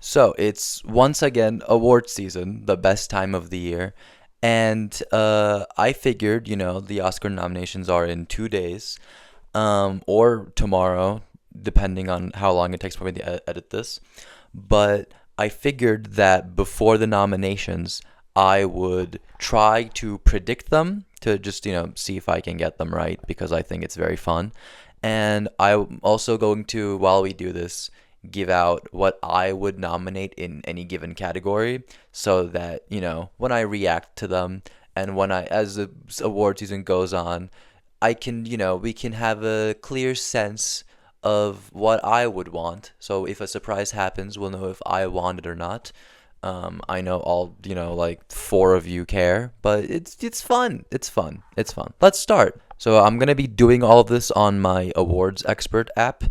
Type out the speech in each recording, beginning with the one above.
So it's once again award season, the best time of the year. And I figured, the Oscar nominations are in 2 days, or tomorrow, depending on how long it takes for me to edit this. But I figured that before the nominations, I would try to predict them to just, see if I can get them right because I think it's very fun. And I'm also going to, while we do this, give out what I would nominate in any given category so that, when I react to them and as the award season goes on, I can, we can have a clear sense of what I would want. So if a surprise happens, we'll know if I want it or not. I know all, like four of you care, but it's fun. It's fun. It's fun. Let's start. So I'm gonna be doing all of this on my awards expert app,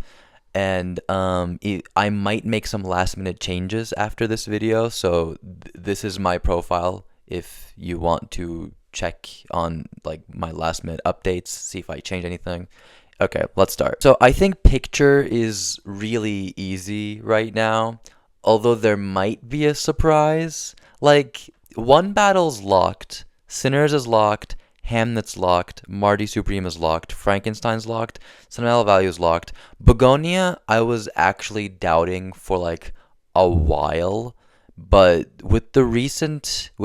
and I might make some last minute changes after this video. So this is my profile if you want to check on like my last minute updates, see if I change anything. Okay, let's start. So I think picture is really easy right now, although there might be a surprise. Like one battle's locked, Sinners is locked, Hamlet's locked, Marty Supreme is locked, Frankenstein's locked, Cinema Value is locked. Begonia, I was actually doubting for like a while, but with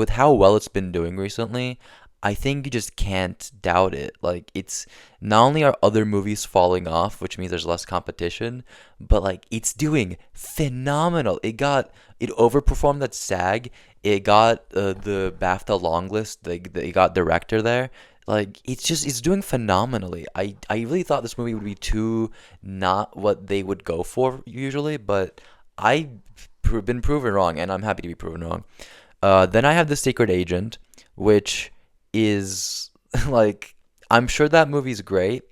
how well it's been doing recently, I think you just can't doubt it. Like it's not only are other movies falling off, which means there's less competition, but like it's doing phenomenal. It overperformed at SAG. It got the BAFTA long list. They got director there. Like it's doing phenomenally. I really thought this movie would be too not what they would go for usually, but I've been proven wrong, and I'm happy to be proven wrong. Then I have The Secret Agent, which is like I'm sure that movie's great.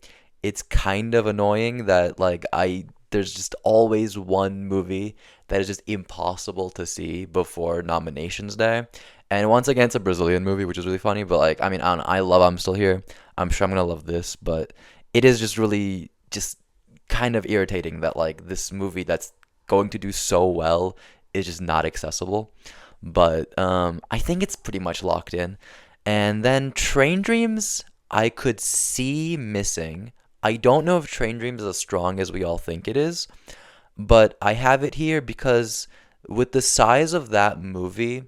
It's kind of annoying that like I there's just always one movie that is just impossible to see before nominations day. And once again, it's a Brazilian movie, which is really funny. But like, I mean, I don't know. I love I'm Still Here. I'm sure I'm gonna love this, but it is just really just kind of irritating that like this movie that's going to do so well is just not accessible. But I think it's pretty much locked in. And then Train Dreams, I could see missing. I don't know if Train Dreams is as strong as we all think it is, but I have it here because with the size of that movie,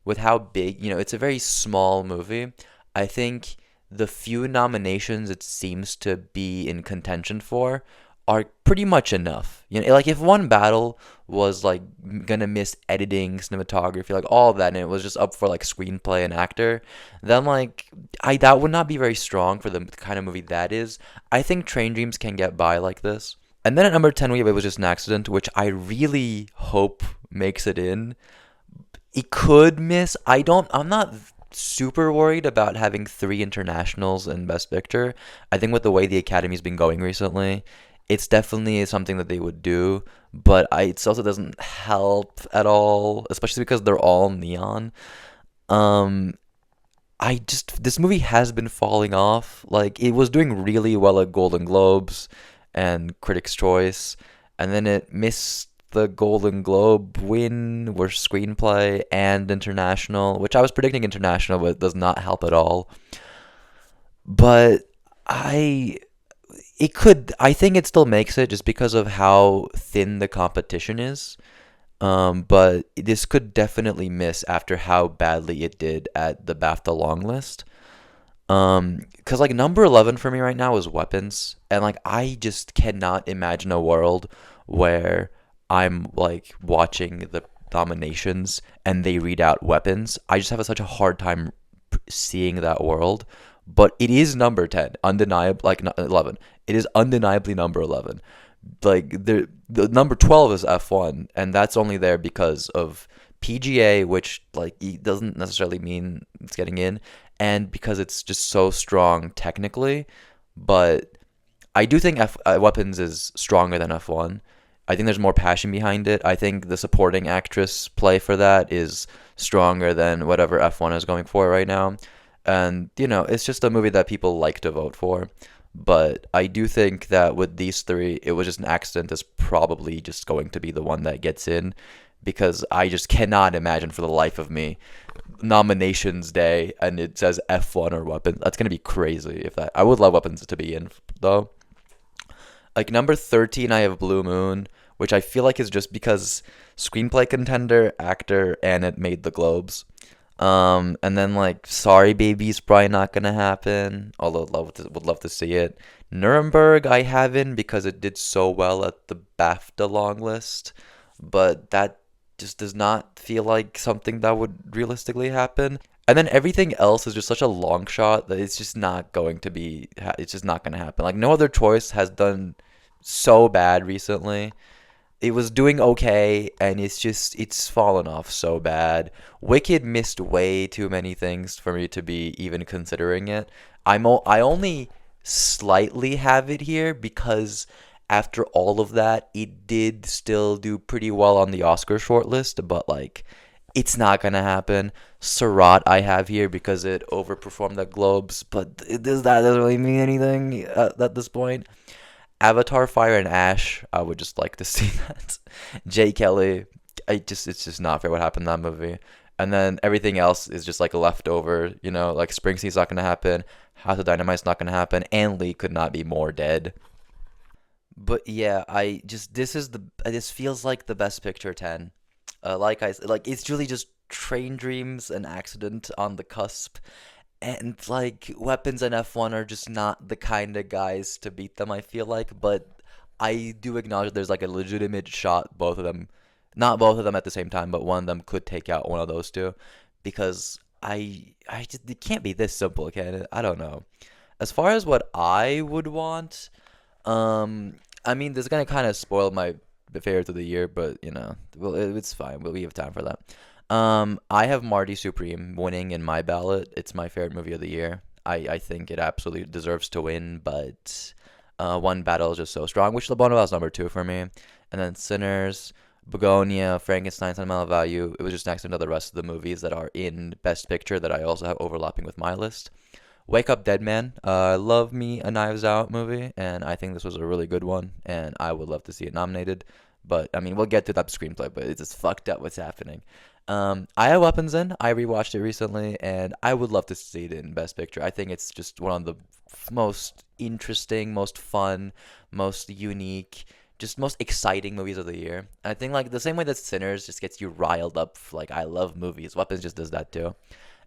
with how big, it's a very small movie. I think the few nominations it seems to be in contention for are pretty much enough. Like if one battle was like gonna miss editing, cinematography, like all of that, and it was just up for like screenplay and actor, then like I that would not be very strong for the kind of movie that is. I think Train Dreams can get by like this. And then at number 10 we have It Was Just an Accident, which I really hope makes it in. It could miss. I'm not super worried about having three internationals in Best Picture. I think with the way the Academy's been going recently, it's definitely something that they would do, but it also doesn't help at all, especially because they're all neon. Um, this movie has been falling off. Like it was doing really well at Golden Globes and Critics' Choice, and then it missed the Golden Globe win for screenplay and international, which I was predicting international, but it does not help at all. But I I think it still makes it just because of how thin the competition is. But this could definitely miss after how badly it did at the BAFTA long list. Cause like number 11 for me right now is Weapons, and like I just cannot imagine a world where I'm like watching the nominations and they read out Weapons. I just have such a hard time seeing that world. But it is number 10, undeniable, like 11. It is undeniably number 11. Like the number 12 is F1, and that's only there because of PGA, which like doesn't necessarily mean it's getting in, and because it's just so strong technically. But I do think Weapons is stronger than F1. I think there's more passion behind it. I think the supporting actress play for that is stronger than whatever F1 is going for right now. And, it's just a movie that people like to vote for. But I do think that with these three, It Was Just an Accident is probably just going to be the one that gets in. because I just cannot imagine for the life of me nominations day and it says F1 or Weapons. That's gonna be crazy if that. I would love Weapons to be in though. Like number 13, I have Blue Moon, which I feel like is just because screenplay contender, actor, and it made the Globes. And then like Sorry Baby's probably not gonna happen. Although would love to see it. Nuremberg I haven't because it did so well at the BAFTA long list, but that just does not feel like something that would realistically happen. And then everything else is just such a long shot that it's just not going to be. It's just not gonna happen. Like No Other Choice has done so bad recently. It was doing okay, and it's fallen off so bad. Wicked missed way too many things for me to be even considering it. I only slightly have it here because after all of that, it did still do pretty well on the Oscar shortlist, but like it's not gonna happen. Surat I have here because it overperformed the Globes, but that doesn't really mean anything at this point. Avatar, Fire and Ash, I would just like to see that. Jay Kelly, it's just not fair what happened in that movie. And then everything else is just like a leftover, like Springsteen's not gonna happen, House of Dynamite's not gonna happen, and Lee could not be more dead. But yeah, this feels like the best picture 10. Like it's really just Train Dreams, an accident on the cusp, and like Weapons and F1 are just not the kind of guys to beat them, I feel like, but I do acknowledge there's like a legitimate shot both of them, not both of them at the same time, but one of them could take out one of those two because I just it can't be this simple, can it? I don't know. As far as what I would want, I mean, this is gonna kind of spoil my favorites of the year, but well, it's fine. We have time for that. I have Marty Supreme winning in my ballot. It's my favorite movie of the year. I think it absolutely deserves to win, but one battle is just so strong, which Bonneval is number two for me. And then Sinners, Begonia, Frankenstein, Sentimental Value. It was just next to the rest of the movies that are in Best Picture that I also have overlapping with my list. Wake Up Dead Man. Love Me a Knives Out movie, and I think this was a really good one, and I would love to see it nominated. But I mean, we'll get to that screenplay, but it's just fucked up what's happening. I have Weapons in. I rewatched it recently, and I would love to see it in Best Picture. I think it's just one of the most interesting, most fun, most unique, just most exciting movies of the year. I think like the same way that Sinners just gets you riled up. Like I love movies. Weapons just does that too.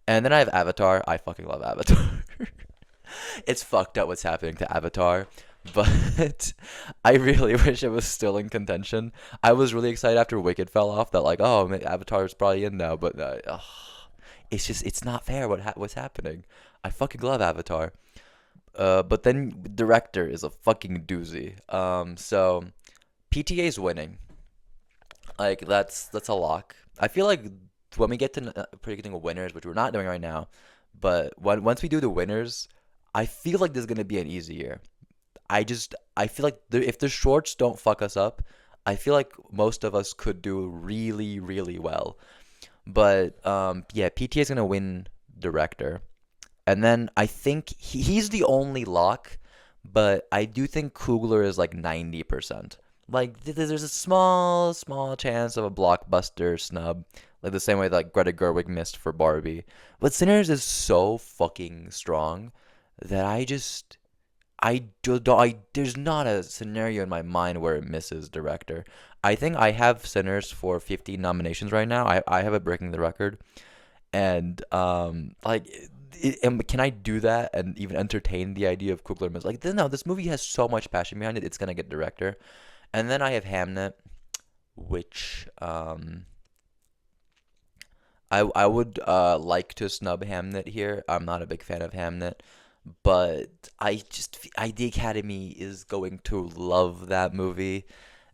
And then I have Avatar. I fucking love Avatar. It's fucked up what's happening to Avatar, but I really wish it was still in contention. I was really excited after Wicked fell off that like, oh, Avatar is probably in now, but it's not fair what's happening. I fucking love Avatar. But then director is a fucking doozy. So PTA's winning. Like that's a lock. I feel like when we get to predicting winners, which we're not doing right now, but once we do the winners, I feel like this is gonna be an easy year. I feel like if the shorts don't fuck us up, I feel like most of us could do really really well. But yeah, PTA is gonna win director, and then I think he's the only lock, but I do think Coogler is like 90%. Like there's a small chance of a blockbuster snub, like the same way that like, Greta Gerwig missed for Barbie. But Sinners is so fucking strong that there's not a scenario in my mind where it misses director. I think I have Sinners for 15 nominations right now. I have it breaking the record, and like. Can I do that and even entertain the idea of Coogler miss? Like, no, this movie has so much passion behind it. It's gonna get director. And then I have Hamnet, which I would like to snub Hamnet here. I'm not a big fan of Hamnet, but the Academy is going to love that movie.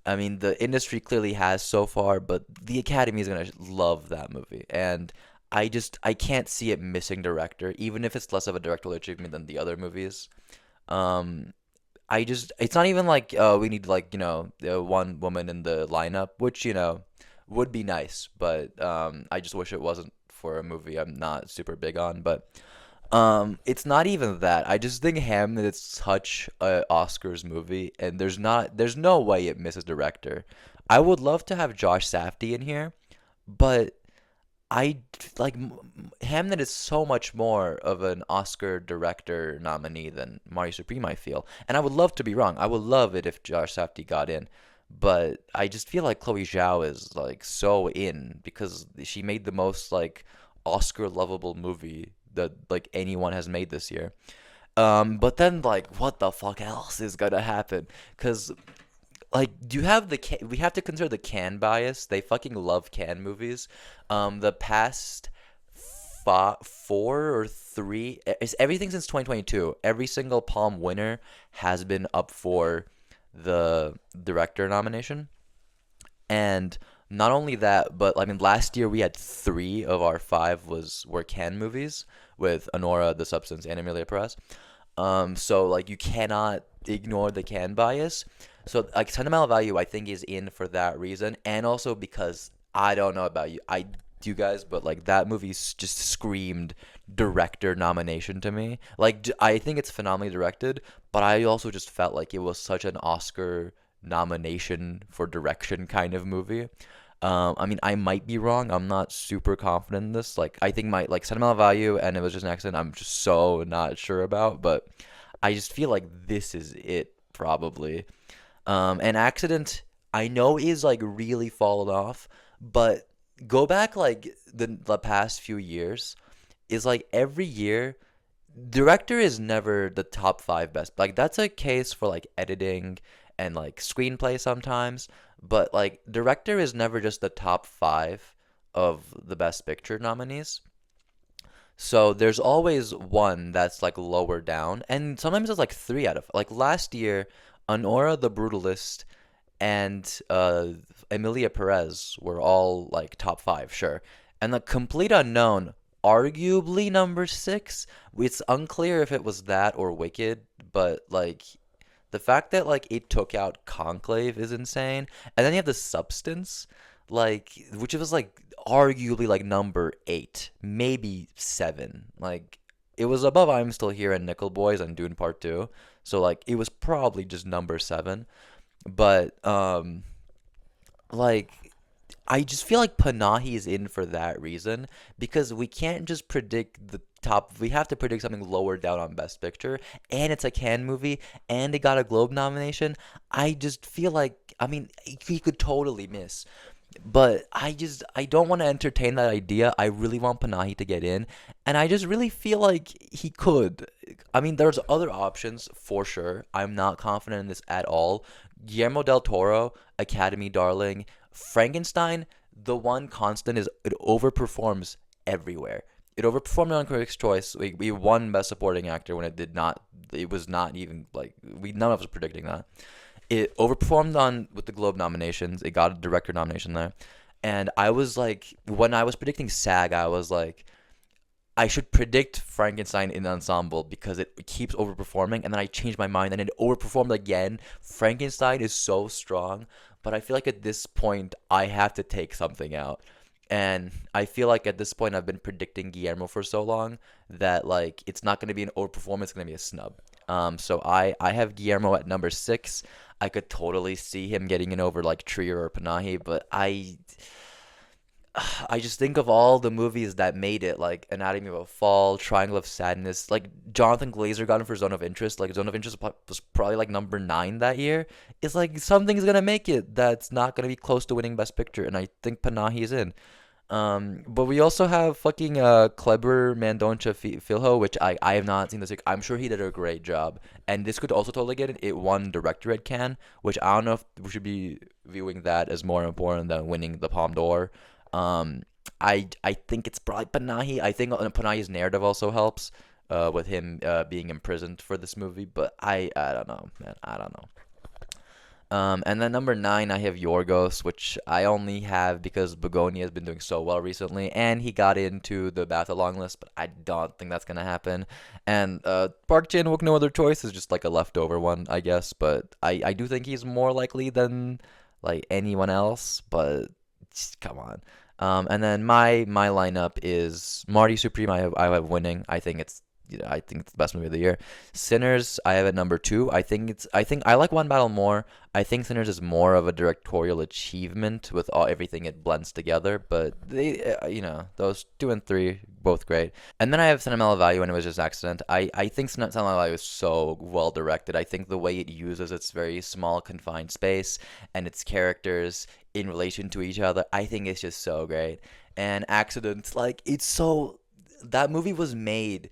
I mean, the industry clearly has so far, but the Academy is gonna love that movie, and I can't see it missing director, even if it's less of a directorial achievement than the other movies. Um, it's not even like we need like one woman in the lineup, which would be nice, but I just wish it wasn't for a movie I'm not super big on. But it's not even that. I just think Hamnet is such a Oscars movie, and there's no way it misses director. I would love to have Josh Safdie in here, but I like Hamnet is so much more of an Oscar director nominee than Mario Supreme, I feel. And I would love to be wrong. I would love it if Josh Safdie got in. But I just feel like Chloe Zhao is like so in because she made the most like Oscar lovable movie that like anyone has made this year. But then like what the fuck else is gonna happen? Cause like do you have we have to consider the can bias. They fucking love can movies. The past four or three it's everything since 2022. Every single Palm winner has been up for the director nomination. And not only that, but I mean last year we had three of our five were can movies with Honora, The Substance, and Emilia Perez. So like you cannot ignore the can bias. So like sentimental value, I think is in for that reason, and also because I don't know about you guys, but like that movie just screamed director nomination to me. Like I think it's phenomenally directed, but I also just felt like it was such an Oscar nomination for direction kind of movie. I mean, I might be wrong. I'm not super confident in this. Like, I think my like sentimental value and it was just an accident. I'm just so not sure about, but I just feel like this is it probably. An accident I know is like really fallen off, but go back like the past few years is like every year director is never the top five best. Like that's a case for like editing and like screenplay sometimes, but like director is never just the top five of the best picture nominees. So there's always one that's like lower down, and sometimes it's like three out of like last year, Honora the Brutalist and Emilia Perez were all like top five, sure. And the Complete Unknown, arguably number six. It's unclear if it was that or Wicked, but like the fact that like it took out Conclave is insane. And then you have The Substance, like which was like arguably like number eight, maybe seven. Like it was above I'm Still Here and Nickel Boys and Dune Part Two. So like it was probably just number seven. But like I just feel like Panahi is in for that reason because we can't just predict the top. We have to predict something lower down on Best Picture, and it's a Cannes movie, and it got a Globe nomination. I just feel like I mean he could totally miss, but I don't want to entertain that idea. I really want Panahi to get in, and I just really feel like he could. I mean, there's other options for sure. I'm not confident in this at all. Guillermo del Toro, Academy darling. Frankenstein, the one constant is it overperforms everywhere. It overperformed on Critics' Choice. We won Best Supporting Actor when it did not. It was not even like we none of us were predicting that. It overperformed on with the Globe nominations. It got a director nomination there, and I was like, when I was predicting SAG, I was like, I should predict Frankenstein in the ensemble because it keeps overperforming, and then I changed my mind and it overperformed again. Frankenstein is so strong, but I feel like at this point I have to take something out. And I feel like at this point I've been predicting Guillermo for so long that like it's not going to be an overperformance, it's going to be a snub. So I have Guillermo at number six. I could totally see him getting in over like Trier or Panahi, but I just think of all the movies that made it, like Anatomy of a Fall, Triangle of Sadness. Like Jonathan Glazer got him for Zone of Interest. Like Zone of Interest was probably like number nine that year. It's like something's gonna make it that's not gonna be close to winning Best Picture, and I think Panahi is in. But we also have fucking Kleber Mendonça Filho, which I have not seen this week. I'm sure he did a great job, and this could also totally get it. It won Director at Cannes, which I don't know if we should be viewing that as more important than winning the Palme d'Or. Um, I think it's probably Panahi. I think Panahi's narrative also helps, with him being imprisoned for this movie. But I don't know, man. I don't know. And then number nine, I have Yorgos, which I only have because Begonia has been doing so well recently, and he got into the BAFTA long list, but I don't think that's gonna happen. And Park Chan-wook, No Other Choice, is just like a leftover one, I guess. But I do think he's more likely than like anyone else. But come on. And then my lineup is Marty Supreme. I have winning. I think it's I think it's the best movie of the year. Sinners, I have at number two. I think I like One Battle more. I think Sinners is more of a directorial achievement with everything it blends together. But those two and three both great. And then I have Sentimental Value, and it was just accident. I think Sentimental Value is so well directed. I think the way it uses its very small confined space and its characters in relation to each other, I think it's just so great. And Accident, like it's so that movie was made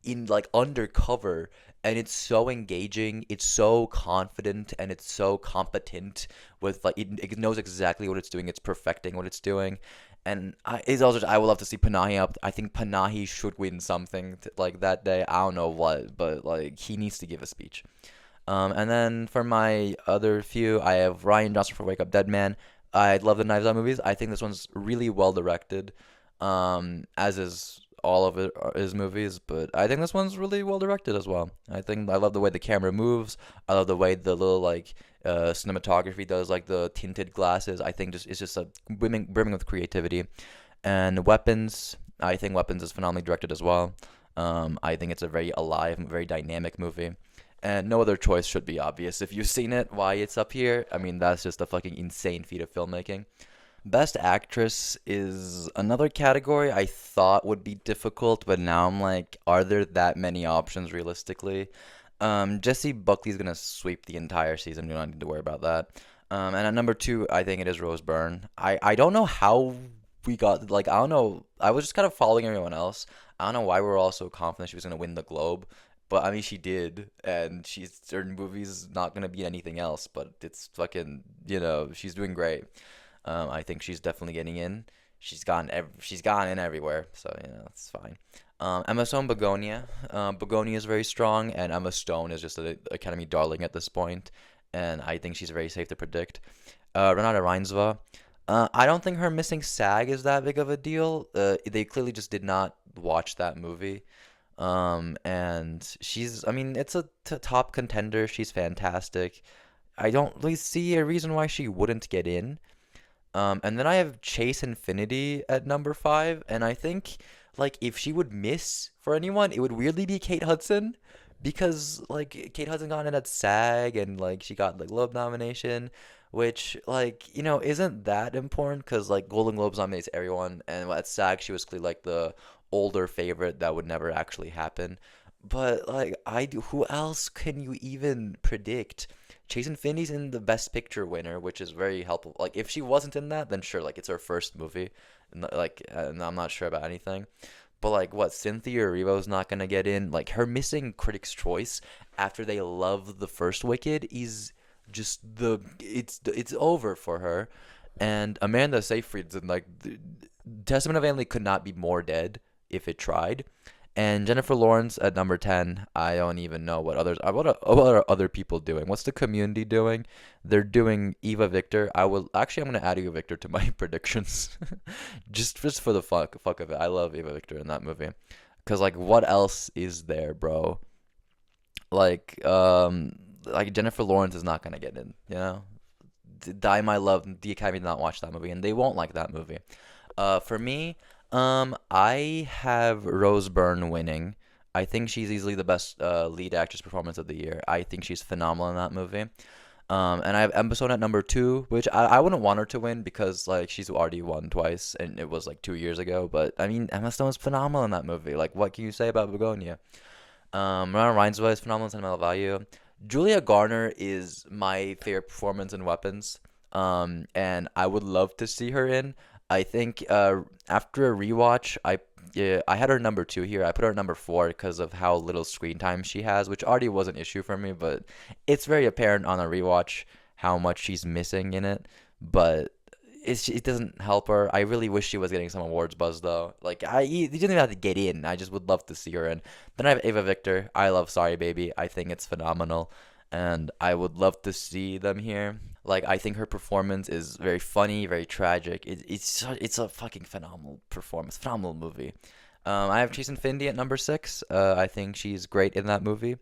in like undercover, and it's so engaging, it's so confident, and it's so competent with like it knows exactly what it's doing, it's perfecting what it's doing. And it's also I would love to see Panahi up. I think Panahi should win something like that day. I don't know what, but like he needs to give a speech. And then for my other few, I have Ryan Johnson for Wake Up Dead Man. I love the Knives Out movies. I think this one's really well directed, as is all of his movies. But I think this one's really well directed as well. I think I love the way the camera moves. I love the way the little like cinematography does, like the tinted glasses. I think just it's just a brimming with creativity. And Weapons, I think Weapons is phenomenally directed as well. I think it's a very alive, very dynamic movie. And no other choice should be obvious. If you've seen it, why it's up here, I mean, that's just a fucking insane feat of filmmaking. Best Actress is another category I thought would be difficult, but now I'm like, are there that many options realistically? Jessie Buckley's gonna sweep the entire season. You don't need to worry about that. And at number two, I think it is Rose Byrne. I don't know how we got like I don't know. I was just kind of following everyone else. I don't know why we were all so confident she was gonna win the Globe. But I mean, she did, and she's certain movies not gonna be anything else. But it's fucking, she's doing great. I think she's definitely getting in. She's gone in everywhere, so it's fine. Emma Stone, Begonia. Begonia is very strong, and Emma Stone is just an Academy darling at this point, and I think she's very safe to predict. Renata Reinsva. I don't think her missing SAG is that big of a deal. They clearly just did not watch that movie. And I mean, it's a top contender. She's fantastic. I don't really see a reason why she wouldn't get in. And then I have Chase Infinity at number five, and I think like if she would miss for anyone, it would weirdly be Kate Hudson, because like Kate Hudson got in at SAG, and like she got like Globe nomination, which like isn't that important because like Golden Globes nominates everyone, and at SAG she was clearly like the older favorite that would never actually happen. But like who else can you even predict? Jason Finney's in the Best Picture winner, which is very helpful. Like if she wasn't in that, then sure, like it's her first movie, and I'm not sure about anything. But like what, Cynthia Erivo's not gonna get in? Like her missing Critics' Choice after they love the first Wicked is just it's over for her. And Amanda Seyfried's in like Testament of Anne could not be more dead if it tried. And Jennifer Lawrence at number 10, I don't even know what are other people doing. What's the Community doing? They're doing Eva Victor. I'm going to add Eva Victor to my predictions. just for the fuck of it. I love Eva Victor in that movie. Cuz like what else is there, bro? Like Jennifer Lawrence is not going to get in. Die My Love, the Academy did not watch that movie, and they won't like that movie. For me, I have Rose Byrne winning. I think she's easily the best lead actress performance of the year. I think she's phenomenal in that movie. And I have Emma Stone at number two, which I wouldn't want her to win because like she's already won twice, and it was like 2 years ago. But I mean, Emma Stone is phenomenal in that movie. Like, what can you say about Begonia? Renata Reinsva is phenomenal in Sentimental Value. Julia Garner is my favorite performance in Weapons. And I would love to see her in. I think after a rewatch, I had her number two here. I put her at number four because of how little screen time she has, which already was an issue for me. But it's very apparent on a rewatch how much she's missing in it. But it doesn't help her. I really wish she was getting some awards buzz though. Like you didn't even have to get in. I just would love to see her in. Then I have Ava Victor. I love Sorry Baby. I think it's phenomenal, and I would love to see them here. Like I think her performance is very funny, very tragic. It's a fucking phenomenal performance, phenomenal movie. I have Jason Findy at number six. I think she's great in that movie.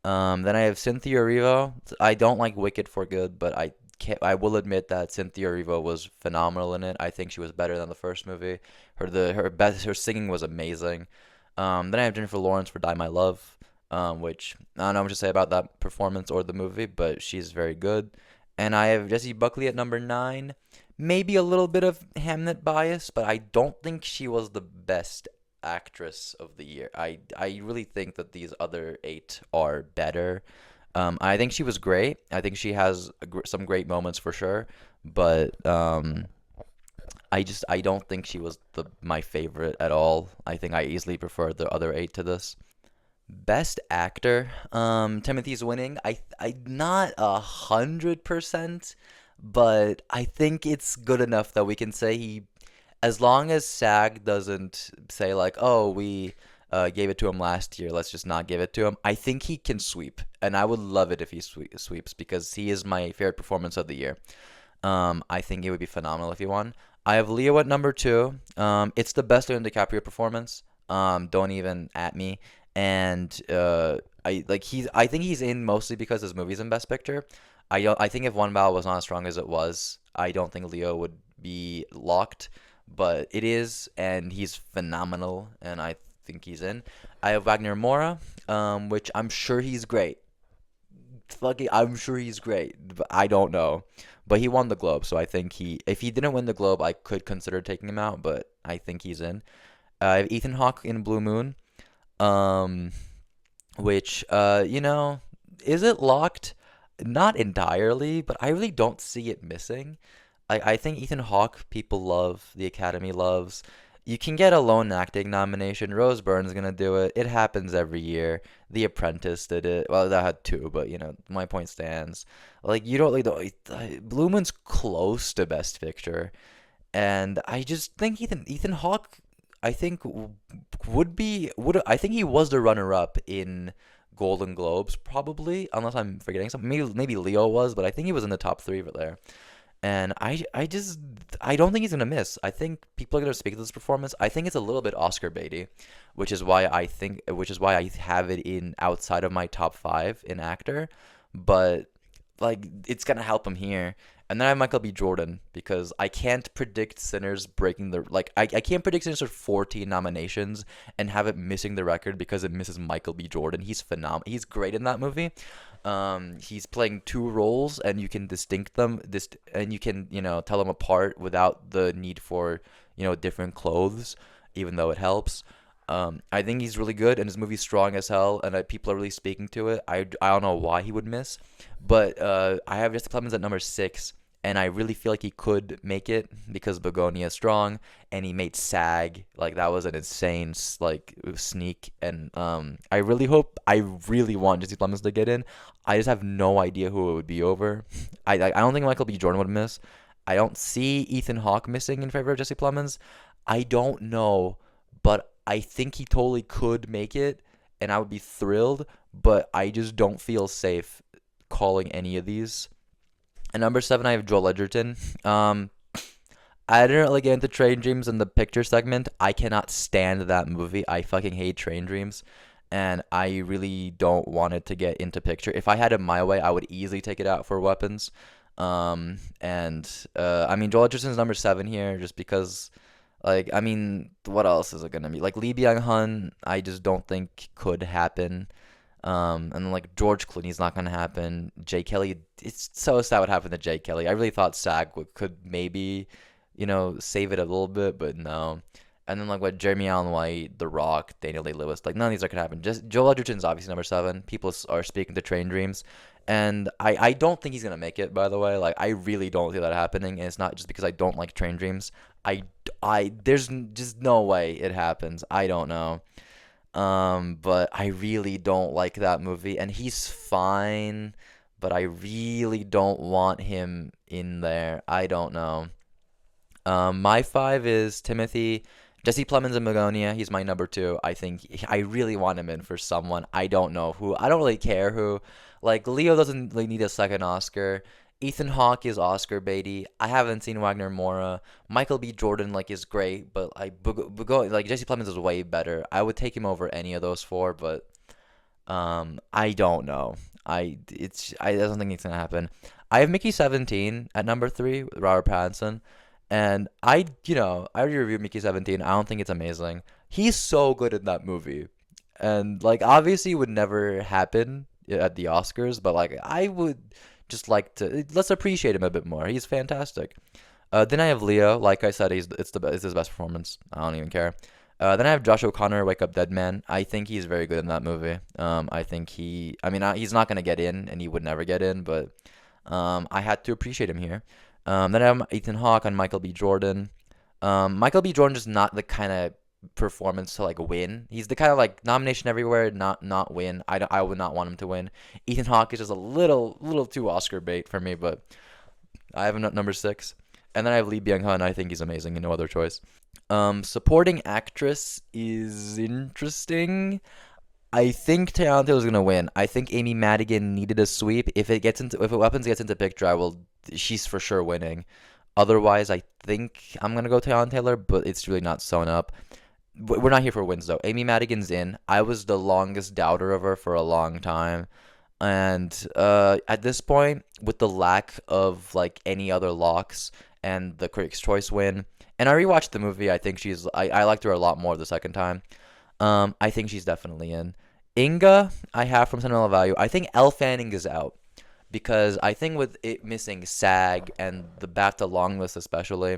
Then I have Cynthia Erivo. I don't like Wicked for Good, but I will admit that Cynthia Erivo was phenomenal in it. I think she was better than the first movie. Her singing was amazing. Then I have Jennifer Lawrence for Die My Love, which I don't know what to say about that performance or the movie, but she's very good. And I have Jessie Buckley at number nine. Maybe a little bit of Hamnet bias, but I don't think she was the best actress of the year. I really think that these other eight are better. I think she was great. I think she has some great moments for sure, but I don't think she was the my favorite at all. I think I easily prefer the other eight to this. Best actor, Timothy's winning. I not 100%, but I think it's good enough that we can say he, as long as SAG doesn't say like, oh, we gave it to him last year, let's just not give it to him. I think he can sweep, and I would love it if he sweeps because he is my favorite performance of the year. I think it would be phenomenal if he won. I have Leo at number two. It's the best Leonardo DiCaprio performance. Don't even at me. And I think he's in mostly because his movie's in Best Picture. I think if One Bow was not as strong as it was, I don't think Leo would be locked, but it is, and he's phenomenal, and I think he's in. I have Wagner Moura, which I'm sure he's great. Fucking, I'm sure he's great, but I don't know. But he won the Globe, so I think if he didn't win the Globe, I could consider taking him out, but I think he's in. I have Ethan Hawke in Blue Moon, um, which, is it locked? Not entirely, but I really don't see it missing. I think Ethan Hawke, people love, the Academy loves. You can get a lone acting nomination. Rose Byrne's gonna do it. It happens every year. The Apprentice did it. Well, that had two, but my point stands. Like you don't like the Blue Moon's close to Best Picture, and I just think Ethan Hawke, I think would I think he was the runner up in Golden Globes probably, unless I'm forgetting something. Maybe Leo was, but I think he was in the top three over there. And I don't think he's gonna miss. I think people are gonna speak to this performance. I think it's a little bit Oscar baity, which is why I have it in outside of my top five in actor, but like it's gonna help him here. And then I have Michael B. Jordan because I can't predict Sinners breaking the I can't predict Sinners for 14 nominations and have it missing the record because it misses Michael B. Jordan. He's phenomenal. He's great in that movie. He's playing two roles, and you can distinct them, and you can tell them apart without the need for different clothes, even though it helps. I think he's really good, and his movie's strong as hell, and people are really speaking to it. I don't know why he would miss, but I have Jesse Plemons at number six, and I really feel like he could make it because Begonia is strong, and he made SAG. Like that was an insane sneak, and I really want Jesse Plemons to get in. I just have no idea who it would be over. I don't think Michael B. Jordan would miss. I don't see Ethan Hawke missing in favor of Jesse Plemons. I don't know, but I think he totally could make it, and I would be thrilled, but I just don't feel safe calling any of these. At number seven, I have Joel Edgerton. I didn't really get into Train Dreams in the picture segment. I cannot stand that movie. I fucking hate Train Dreams, and I really don't want it to get into picture. If I had it my way, I would easily take it out for weapons. I mean, Joel Edgerton's number seven here just because. I mean, what else is it gonna be? Like Lee Byung-hun, I just don't think could happen. And like George Clooney's not gonna happen. Jay Kelly, it's so sad what happened to Jay Kelly. I really thought SAG could maybe, save it a little bit, but no. And then like what Jeremy Allen White, The Rock, Daniel Day-Lewis, like none of these are gonna happen. Just Joel Edgerton's obviously number seven. People are speaking to Train Dreams, and I don't think he's gonna make it. By the way, like I really don't see that happening, and it's not just because I don't like Train Dreams. There's just no way it happens. I don't know. But I really don't like that movie, and he's fine, but I really don't want him in there. I don't know. My five is Timothy. Jesse Plemons and Begonia. He's my number two. I think I really want him in for someone. I don't know who. I don't really care who. Like Leo doesn't really need a second Oscar. Ethan Hawke is Oscar baity. I haven't seen Wagner Moura. Michael B. Jordan is great, but Jesse Plemons is way better. I would take him over any of those four, but I don't know. I don't think it's gonna happen. I have Mickey 17 at number three with Robert Pattinson, And I already reviewed Mickey 17. I don't think it's amazing. He's so good in that movie. And like obviously it would never happen at the Oscars, but like I would just like to let's appreciate him a bit more. He's fantastic. Then I have Leo. Like I said, it's his best performance. I don't even care. Then I have Josh O'Connor, Wake Up Dead Man. I think he's very good in that movie. I think he's not gonna get in, and he would never get in, but I had to appreciate him here. Then I have Ethan Hawke and Michael B. Jordan. Michael B. Jordan is not the kind of performance to like win. He's the kind of like nomination everywhere, not win. I would not want him to win. Ethan Hawke is just a little too Oscar bait for me, but I have him at number six. And then I have Lee Byung-hun. I think he's amazing. No other choice. Supporting actress is interesting. I think Taylor is gonna win. I think Amy Madigan needed a sweep. If Weapons gets into picture, she's for sure winning. Otherwise, I think I'm gonna go Taylor, but it's really not sewn up. We're not here for wins though. Amy Madigan's in. I was the longest doubter of her for a long time. And at this point, with the lack of like any other locks and the Critics' Choice win, and I rewatched the movie, I liked her a lot more the second time. I think she's definitely in. Inga, I have from Sentimental Value. I think Elle Fanning is out because I think with it missing SAG and the BAFTA long list especially,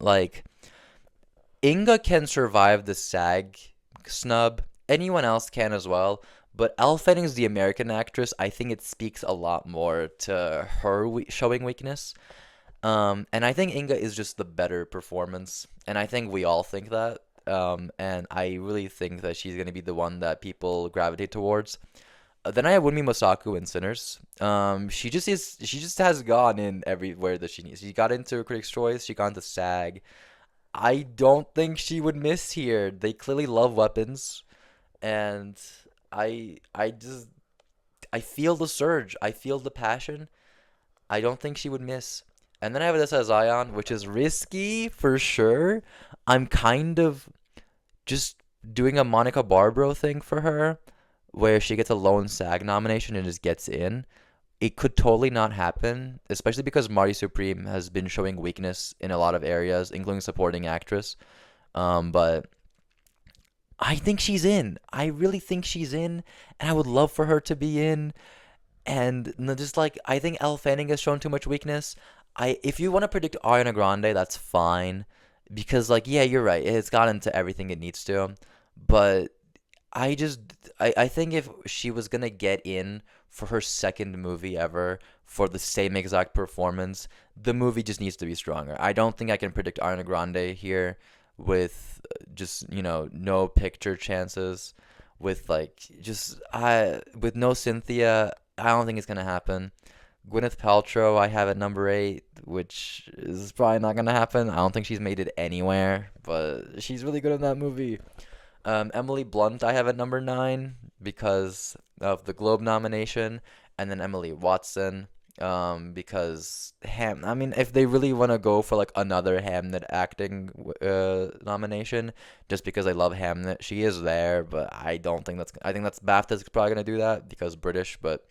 like Inga can survive the SAG snub. Anyone else can as well. But Elle Fanning's the American actress. I think it speaks a lot more to her showing weakness. And I think Inga is just the better performance. And I think we all think that. And I really think that she's going to be the one that people gravitate towards. Then I have Wunmi Mosaku in Sinners. She just has gone in everywhere that she needs. She got into Critics' Choice. She got into SAG. I don't think she would miss here. They clearly love weapons, and I I feel the surge. I feel the passion. I don't think she would miss. And then I have this as Zion, which is risky for sure. I'm kind of just doing a Monica Barbaro thing for her, where she gets a lone SAG nomination and just gets in. It could totally not happen, especially because Marty Supreme has been showing weakness in a lot of areas, including supporting actress. But I think she's in. I really think she's in, and I would love for her to be in. And just like I think Elle Fanning has shown too much weakness. If you want to predict Ariana Grande, that's fine, because like yeah, you're right. It's gotten to everything it needs to, but I just I think if she was gonna get in for her second movie ever for the same exact performance, the movie just needs to be stronger. I don't think I can predict Ariana Grande here with just no picture chances with like just I with no Cynthia. I don't think it's gonna happen. Gwyneth Paltrow, I have at number eight, which is probably not gonna happen. I don't think she's made it anywhere, but she's really good in that movie. Emily Blunt, I have at number nine because of the Globe nomination, and then Emily Watson, because I mean, if they really want to go for like another Hamnet acting nomination, just because I love Hamnet, she is there, but I don't think that's. I think that's BAFTA's probably gonna do that because British, but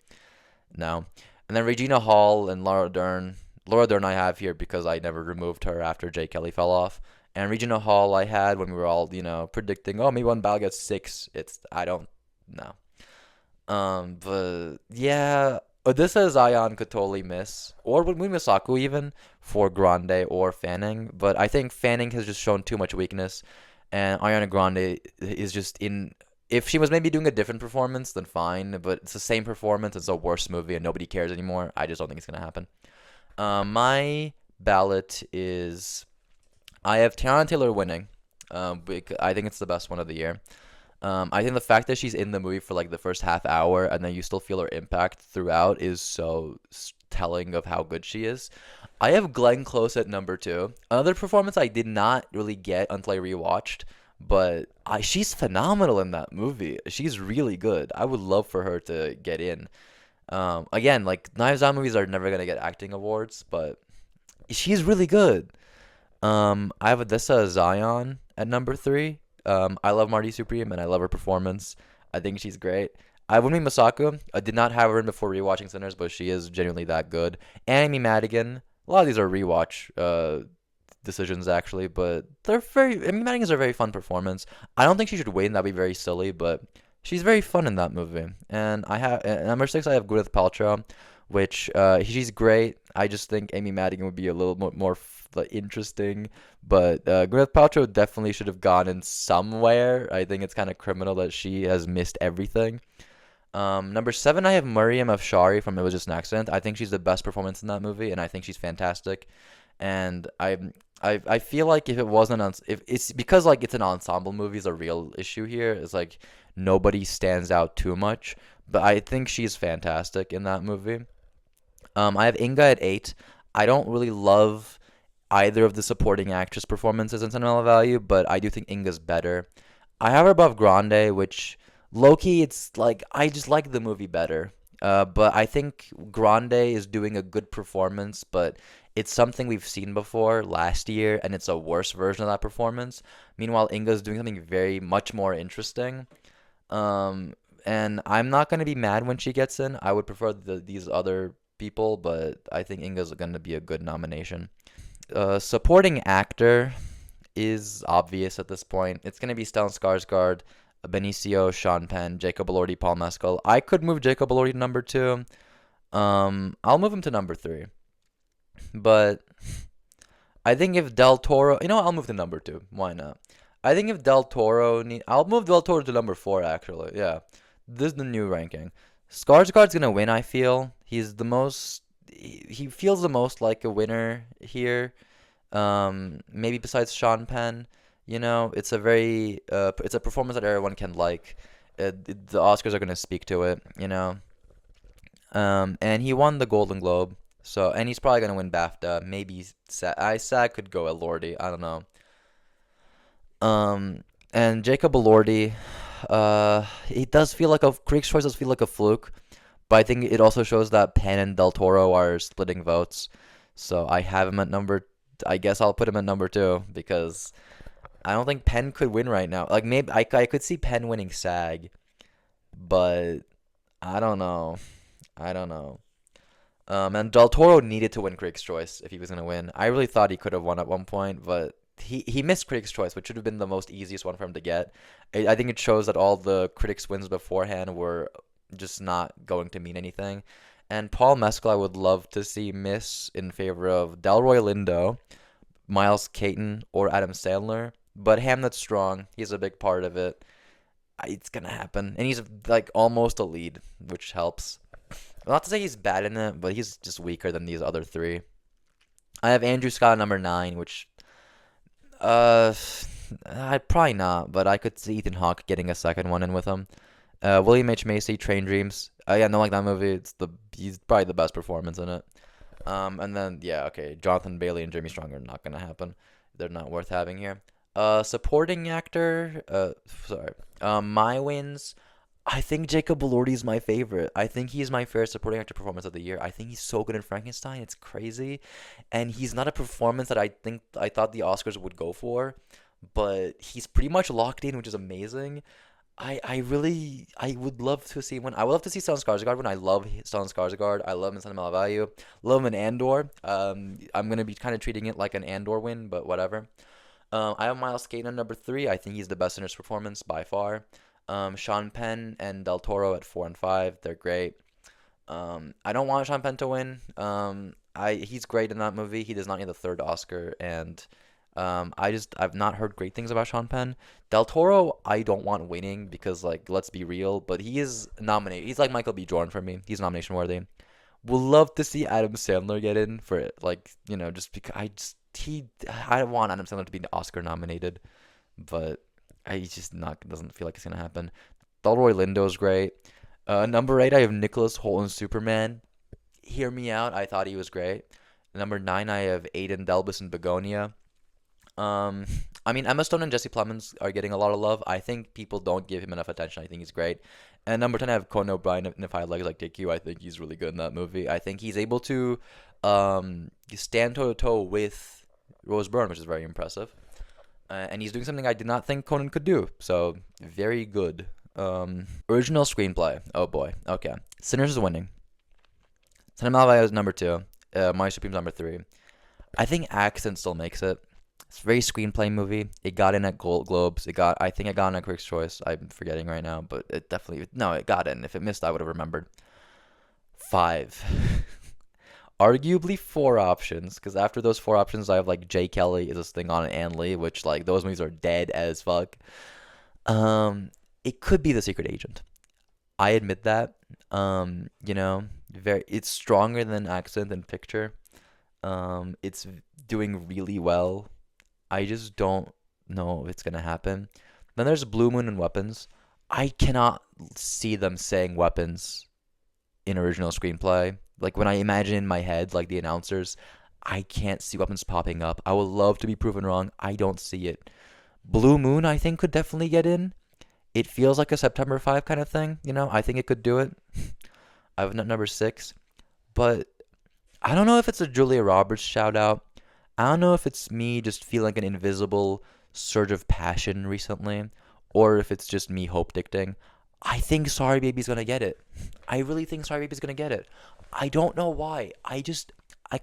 no. And then Regina Hall and Laura Dern. Laura Dern I have here because I never removed her after Jay Kelly fell off. And Regina Hall I had when we were all, predicting, oh, maybe one Bal gets six. I don't know. But yeah, Odessa Zion could totally miss. Or would we miss Saku even for Grande or Fanning? But I think Fanning has just shown too much weakness. And Ariana Grande is just in. If she was maybe doing a different performance, then fine. But it's the same performance. It's a worse movie, and nobody cares anymore. I just don't think it's gonna happen. My ballot is I have Tiana Taylor winning. I think it's the best one of the year. I think the fact that she's in the movie for like the first half hour and then you still feel her impact throughout is so telling of how good she is. I have Glenn Close at number two. Another performance I did not really get until I rewatched, but she's phenomenal in that movie. She's really good. I would love for her to get in. Again, like Knives Out movies are never gonna get acting awards, but she's really good. I have Odessa Zion at number three. I love Marty Supreme and I love her performance. I think she's great. I Wunmi Masaku. I did not have her in before rewatching Sinners, but she is genuinely that good. Amy Madigan. A lot of these are rewatch decisions actually, but they're very. I mean, Manning is a very fun performance. I don't think she should win. That'd be very silly, but she's very fun in that movie. And I have number six. I have Gwyneth Paltrow, which she's great. I just think Amy Madigan would be a little more like, interesting, but Gwyneth Paltrow definitely should have gone in somewhere. I think it's kind of criminal that she has missed everything. Number seven, I have Mariam Afshari from It Was Just an Accident. I think she's the best performance in that movie, and I think she's fantastic. And I feel like if it wasn't if it's because like it's an ensemble movie is a real issue here. It's like nobody stands out too much, but I think she's fantastic in that movie. I have Inga at eight. I don't really love either of the supporting actress performances in sentimental value, but I do think Inga's better. I have her above Grande, which Loki, it's like I just like the movie better. But I think Grande is doing a good performance, but it's something we've seen before last year, and it's a worse version of that performance. Meanwhile, Inga's doing something very much more interesting. And I'm not gonna be mad when she gets in. I would prefer these other people, but I think Inga's gonna be a good nomination. Supporting actor is obvious at this point. It's gonna be Stellan Skarsgård, Benicio, Sean Penn, Jacob Elordi, Paul Mescal. I could move Jacob Elordi to number two. I'll move him to number three. But I think if Del Toro, I'll move to number two. Why not? I think if Del Toro I'll move Del Toro to number four. Actually, yeah, this is the new ranking. Skarsgård's gonna win. I feel he's the most. He feels the most like a winner here. Maybe besides Sean Penn. It's it's a performance that everyone can like. The Oscars are gonna speak to it. And he won the Golden Globe, and he's probably gonna win BAFTA. Maybe SAG could go Elordi. I don't know. And Jacob Elordi, it does feel like Critics' Choice does feel like a fluke, but I think it also shows that Penn and Del Toro are splitting votes. So I have him at number. I guess I'll put him at number two because I don't think Penn could win right now. Like maybe I could see Penn winning SAG, but I don't know. I don't know. And Del Toro needed to win Critics' Choice if he was gonna win. I really thought he could have won at one point, but he missed Critics' Choice, which should have been the most easiest one for him to get. I think it shows that all the critics wins beforehand were just not going to mean anything. And Paul Mescal, I would love to see miss in favor of Delroy Lindo, Miles Caton, or Adam Sandler. But Hamlet's strong. He's a big part of it. It's gonna happen, and he's like almost a lead, which helps. Not to say he's bad in it, but he's just weaker than these other three. I have Andrew Scott at number nine, which I'd probably not, but I could see Ethan Hawke getting a second one in with him. William H. Macy, Train Dreams. Yeah, no, like that movie. He's probably the best performance in it. And then yeah, okay, Jonathan Bailey and Jimmy Strong are not gonna happen. They're not worth having here. Supporting actor. Sorry. My wins. I think Jacob Elordi is my favorite. I think he's my favorite supporting actor performance of the year. I think he's so good in Frankenstein. It's crazy, and he's not a performance that I thought the Oscars would go for, but he's pretty much locked in, which is amazing. I would love to see when I would love to see Stellan Skarsgård when I love Stellan Skarsgård. I love him in Sentimental Value. Love him in Andor. I'm gonna be kind of treating it like an Andor win, but whatever. I have Miles Caton at number three. I think he's the best in his performance by far. Sean Penn and Del Toro at four and five. They're great. I don't want Sean Penn to win. He's great in that movie. He does not need the third Oscar, and I've not heard great things about Sean Penn. Del Toro, I don't want winning because like let's be real, but he is nominated. He's like Michael B. Jordan for me. He's nomination worthy. Would love to see Adam Sandler get in for it, like just because I want Adam Sandler to be Oscar nominated, but I just not doesn't feel like it's gonna happen. Delroy Lindo's great. Number eight, I have Nicholas Hoult in Superman. Hear me out. I thought he was great. Number nine, I have Aiden Delbus in Begonia. I mean, Emma Stone and Jesse Plemons are getting a lot of love. I think people don't give him enough attention. I think he's great. And number 10, I have Conan O'Brien in If I Had Legs Like DQ. I think he's really good in that movie. I think he's able to stand toe-to-toe with Rose Byrne, which is very impressive. And he's doing something I did not think Conan could do. So, very good. Original screenplay. Oh, boy. Okay. Sinners is winning. Cinema Value is number two. My Supreme's number three. I think Accent still makes it. It's a very screenplay movie. It got in at Gold Globes. I think it got in at Critics' Choice. I'm forgetting right now, but it definitely, no, it got in. If it missed, I would have remembered. Five. Arguably four options, because after those four options, I have like Jay Kelly is this thing on and Lee, which like those movies are dead as fuck. Um, it could be The Secret Agent. I admit that. Very it's stronger than Accent and Picture. It's doing really well. I just don't know if it's gonna happen. Then there's Blue Moon and Weapons. I cannot see them saying weapons in original screenplay. Like when I imagine in my head, like the announcers, I can't see weapons popping up. I would love to be proven wrong. I don't see it. Blue Moon, I think, could definitely get in. It feels like a September 5 kind of thing, I think it could do it. I have number 6, but I don't know if it's a Julia Roberts shout out. I don't know if it's me just feeling like an invisible surge of passion recently, or if it's just me hope dictating. I think Sorry Baby's gonna get it. I really think Sorry Baby's gonna get it. I don't know why. I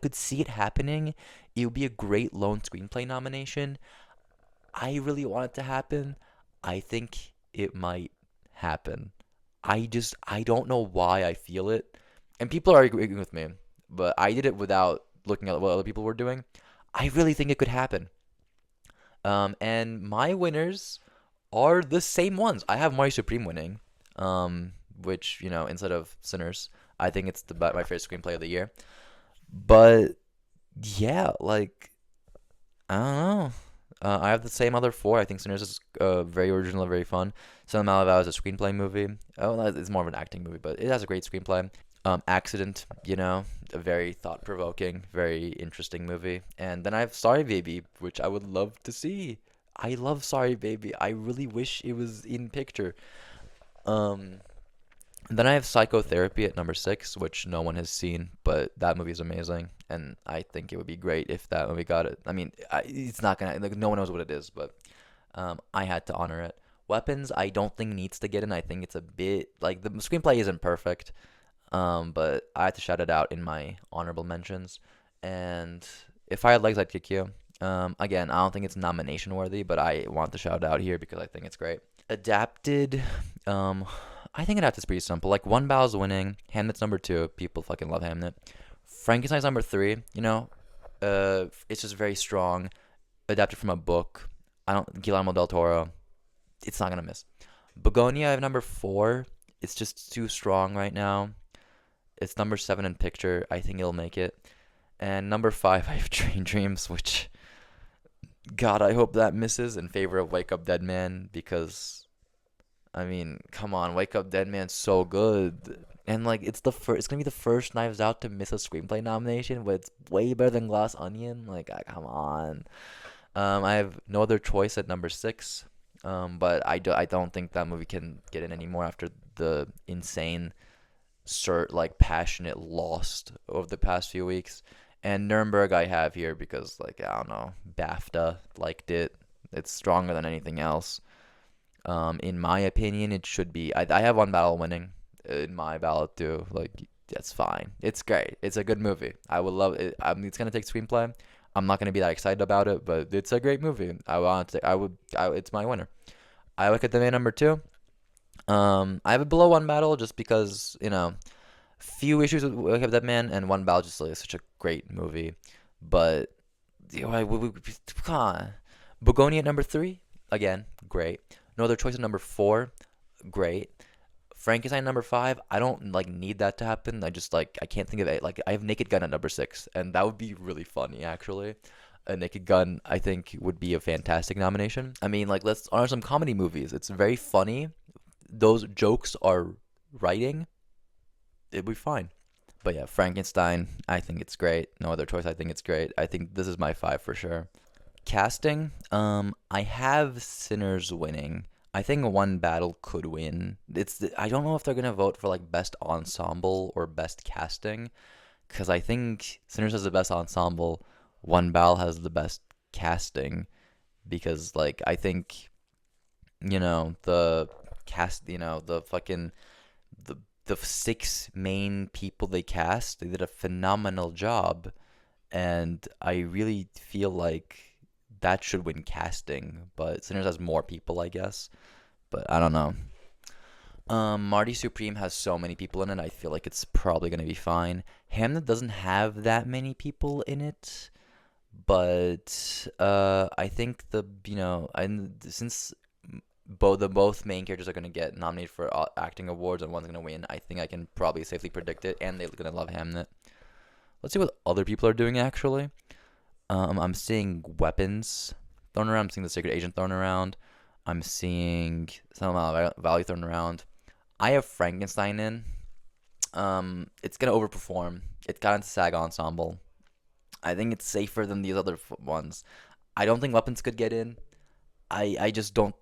could see it happening. It would be a great lone screenplay nomination. I really want it to happen. I think it might happen. I don't know why I feel it. And people are agreeing with me, but I did it without looking at what other people were doing. I really think it could happen. And my winners are the same ones. I have Mari Supreme winning, which, instead of Sinners, I think it's my favorite screenplay of the year. But yeah, like, I don't know. I have the same other four. I think Sinners is very original and very fun. Son of Malabao is a screenplay movie. Oh, it's more of an acting movie, but it has a great screenplay. Accident, a very thought-provoking, very interesting movie. And then I have Sorry Baby, which I would love to see. I love Sorry Baby. I really wish it was in picture. Um, then I have Psychotherapy at number 6, which no one has seen, but that movie is amazing, and I think it would be great if that movie got it. I mean, it's not gonna like no one knows what it is, but I had to honor it. Weapons, I don't think needs to get in. I think it's a bit like the screenplay isn't perfect, but I had to shout it out in my honorable mentions. And If I Had Legs, I'd Kick You. Again, I don't think it's nomination worthy, but I want to shout it out here because I think it's great. Adapted, I think Adapted's pretty simple. Like One Bow's winning, Hamlet's number 2. People fucking love Hamlet. Frankenstein's number 3. It's just very strong. Adapted from a book. I don't Guillermo del Toro. It's not gonna miss. Begonia, I have number 4. It's just too strong right now. It's number 7 in picture. I think it'll make it. And number 5, I have Train Dreams, which, God, I hope that misses in favor of Wake Up Dead Man because, I mean, come on, Wake Up Dead Man's so good. And like it's gonna be the first Knives Out to miss a screenplay nomination, but it's way better than Glass Onion. Like, come on. I have No Other Choice at number 6. But I don't think that movie can get in anymore after the insane, passionate lost over the past few weeks. And Nuremberg I have here because, like, I don't know, BAFTA liked it. It's stronger than anything else. In my opinion, it should be. I have One Battle winning in my ballot too. Like, that's fine. It's great. It's a good movie. I would love it. I mean, it's gonna take screenplay. I'm not gonna be that excited about it, but it's a great movie. I want to. I would. It's my winner. I look at the number 2. I have it below One Battle just because few issues with Wake Up Dead Man, and One Battle just like such a great movie. But come on, Begonia at number 3 again, great. No Other Choice at number 4, great. Frankenstein number 5, I don't need that to happen. I can't think of it. Like I have Naked Gun at number 6, and that would be really funny actually. A Naked Gun, I think, would be a fantastic nomination. I mean, let's honor some comedy movies. It's very funny. Those jokes are writing. It'd be fine. But yeah, Frankenstein, I think it's great. No Other Choice, I think it's great. I think this is my 5 for sure. Casting, I have Sinners winning. I think One Battle could win. I don't know if they're gonna vote for best ensemble or best casting, because I think Sinners has the best ensemble. One Battle has the best casting, because I think the cast, the 6 main people they did a phenomenal job, and I really feel like that should win casting, but Sinners has more people, I guess. But I don't know. Marty Supreme has so many people in it. I feel like it's probably gonna be fine. Hamnet doesn't have that many people in it, but I think since both main characters are gonna get nominated for acting awards and one's gonna win, I think I can probably safely predict it, and they're gonna love Hamnet. Let's see what other people are doing actually. I'm seeing weapons thrown around. I'm seeing the Secret Agent thrown around. I'm seeing some amount of value thrown around. I have Frankenstein in. It's gonna overperform. It got into SAG Ensemble. I think it's safer than these other ones. I don't think Weapons could get in. I just don't.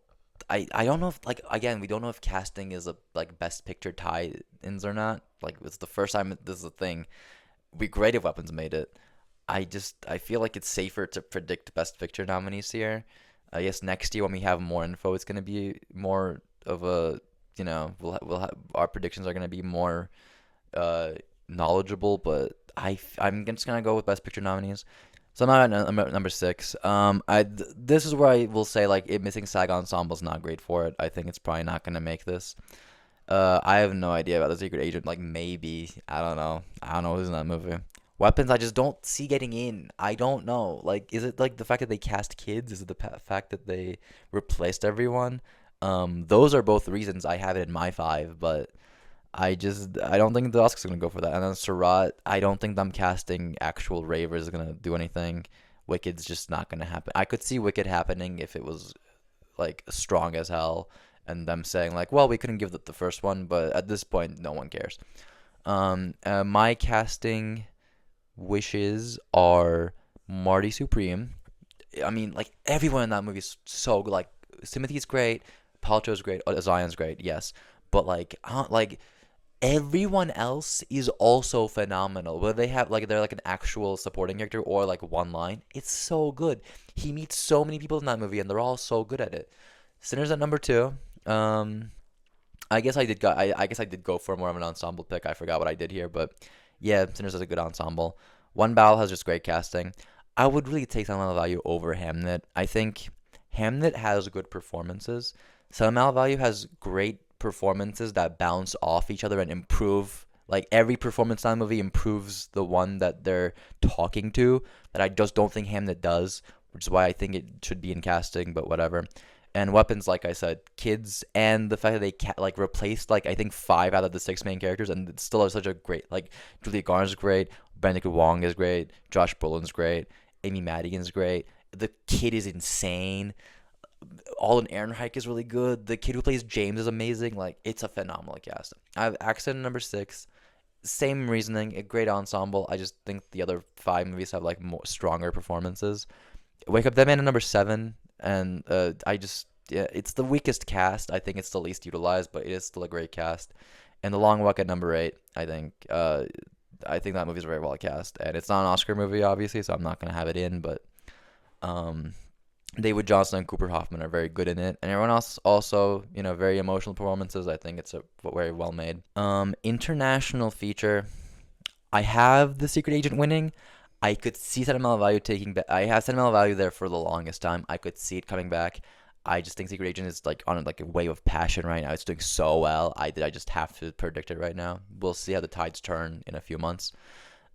I don't know if, like, again, we don't know if casting is a like Best Picture tie-ins or not. Like, it's the first time this is a thing. It'd be great if Weapons made it. I feel like it's safer to predict Best Picture nominees here. I guess next year when we have more info, it's gonna be more of a, our predictions are gonna be more uh knowledgeable. But I'm just gonna go with Best Picture nominees. So I'm at number six. This is where I will say, like, it missing SAG Ensemble is not great for it. I think it's probably not gonna make this. I have no idea about the Secret Agent. Like, maybe, I don't know. I don't know who's in that movie. Weapons, I just don't see getting in. I don't know. Like, is it like the fact that they cast kids? Is it the fact that they replaced everyone? Those are both reasons I have it in my five, but I don't think the Oscars are gonna go for that. And then Surat, I don't think them casting actual ravers is gonna do anything. Wicked's just not gonna happen. I could see Wicked happening if it was like strong as hell, and them saying like, well, we couldn't give the first one, but at this point, no one cares. My casting wishes are Marty Supreme. I mean, like, everyone in that movie is so good. Like, Timothy's great, Paltrow's great, Zion's great, yes, but like everyone else is also phenomenal. Whether they have like they're like an actual supporting character or like one line, it's so good. He meets so many people in that movie, and they're all so good at it. Sinners at number two. Um, I guess I did go for more of an ensemble pick. I forgot what I did here, but yeah, Sinners has a good ensemble. One Battle has just great casting. I would really take Sentimental Value over Hamnet. I think Hamnet has good performances. Sentimental Value has great performances that bounce off each other and improve. Like, every performance in that movie improves the one that they're talking to. That I just don't think Hamnet does, which is why I think it should be in casting. But whatever. And Weapons, like I said, kids, and the fact that they like replaced like I think five out of the six main characters, and it's still such a great, like, Julia Garner's great, Benedict Wong is great, Josh Brolin's great, Amy Madigan's great. The kid is insane. Alden Ehrenreich is really good. The kid who plays James is amazing. Like, it's a phenomenal cast. I have Accent number six. Same reasoning, a great ensemble. I just think the other five movies have like more stronger performances. Wake Up Dead Man at number seven, and yeah, it's the weakest cast. I think it's the least utilized, but it is still a great cast. And The Long Walk at number eight. I think that movie's very well cast, and it's not an Oscar movie, obviously, so I'm not gonna have it in. But um, David Johnson and Cooper Hoffman are very good in it, and everyone else also, very emotional performances. I think it's a very well made. International feature. I have The Secret Agent winning. I could see Sentimental Value taking back. I have Sentimental Value there for the longest time. I could see it coming back. I just think Secret Agent is like on like a wave of passion right now. It's doing so well. I just have to predict it right now. We'll see how the tides turn in a few months.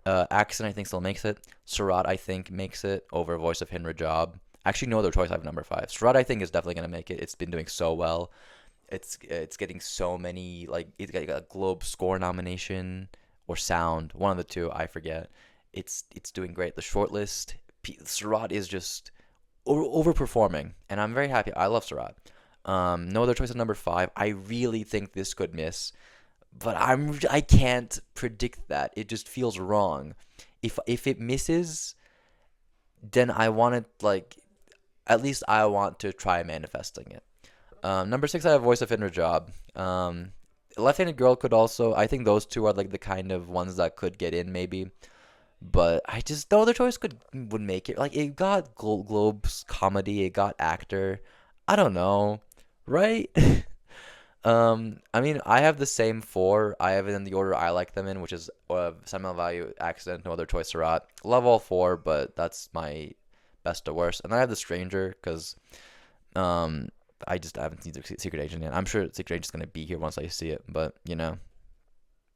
Accent, I think, still makes it. Surat, I think, makes it over Voice of Hindra Job. Actually, no other choice. I have number five. Surat, I think, is definitely gonna make it. It's been doing so well. It's getting so many, like, it's got a Globe Score nomination or Sound, one of the two. I forget. It's doing great. The shortlist, Surat is just overperforming, and I'm very happy. I love Surat. No Other Choice at number five. I really think this could miss, but I can't predict that. It just feels wrong. If it misses, then I want it, like, at least I want to try manifesting it. Number six, I have Voice of Hindra Job. Left-Handed Girl could also. I think those two are like the kind of ones that could get in maybe. But I just, no other choice would make it. Like, it got Globes comedy, it got actor. I don't know, right? I mean, I have the same four. I have it in the order I like them in, which is Sentimental Value, Accident, No Other Choice, Surat. Love all four, but that's my best to worst. And then I have The Stranger because um I haven't seen Secret Agent yet. I'm sure Secret Agent's gonna be here once I see it, but you know.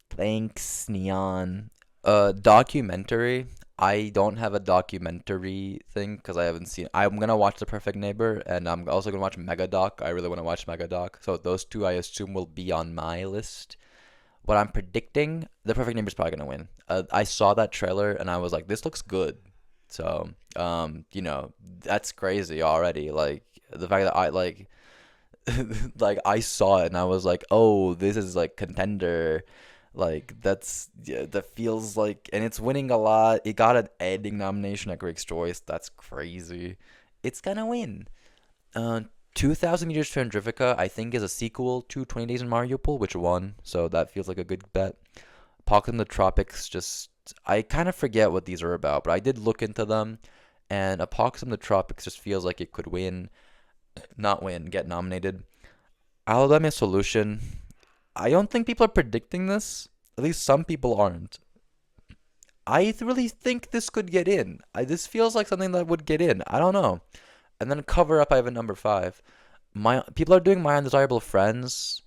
Thanks, Neon. Documentary. I don't have a documentary thing because I haven't seen. I'm gonna watch The Perfect Neighbor, and I'm also gonna watch Megadoc. I really want to watch Megadoc. So those two, I assume, will be on my list. What I'm predicting, The Perfect Neighbor is probably gonna win. I saw that trailer and I was like, this looks good. So, that's crazy already. Like the fact that I like, like I saw it and I was like, oh, this is like contender. Like that's yeah, that feels like, and it's winning a lot. It got an editing nomination at Critics' Choice. That's crazy. It's gonna win. Uh, 2000 Meters to Andrifica, I think, is a sequel to 20 Days in Mariupol, which won, so that feels like a good bet. Pocket in the Tropics, just, I kind of forget what these are about, but I did look into them, and Apocalypse in the Tropics just feels like it could win, not win, get nominated. Alabama Solution, I don't think people are predicting this. At least some people aren't. Really think this could get in. This feels like something that would get in. I don't know. And then Cover Up, I have a number five. My people are doing My Undesirable Friends,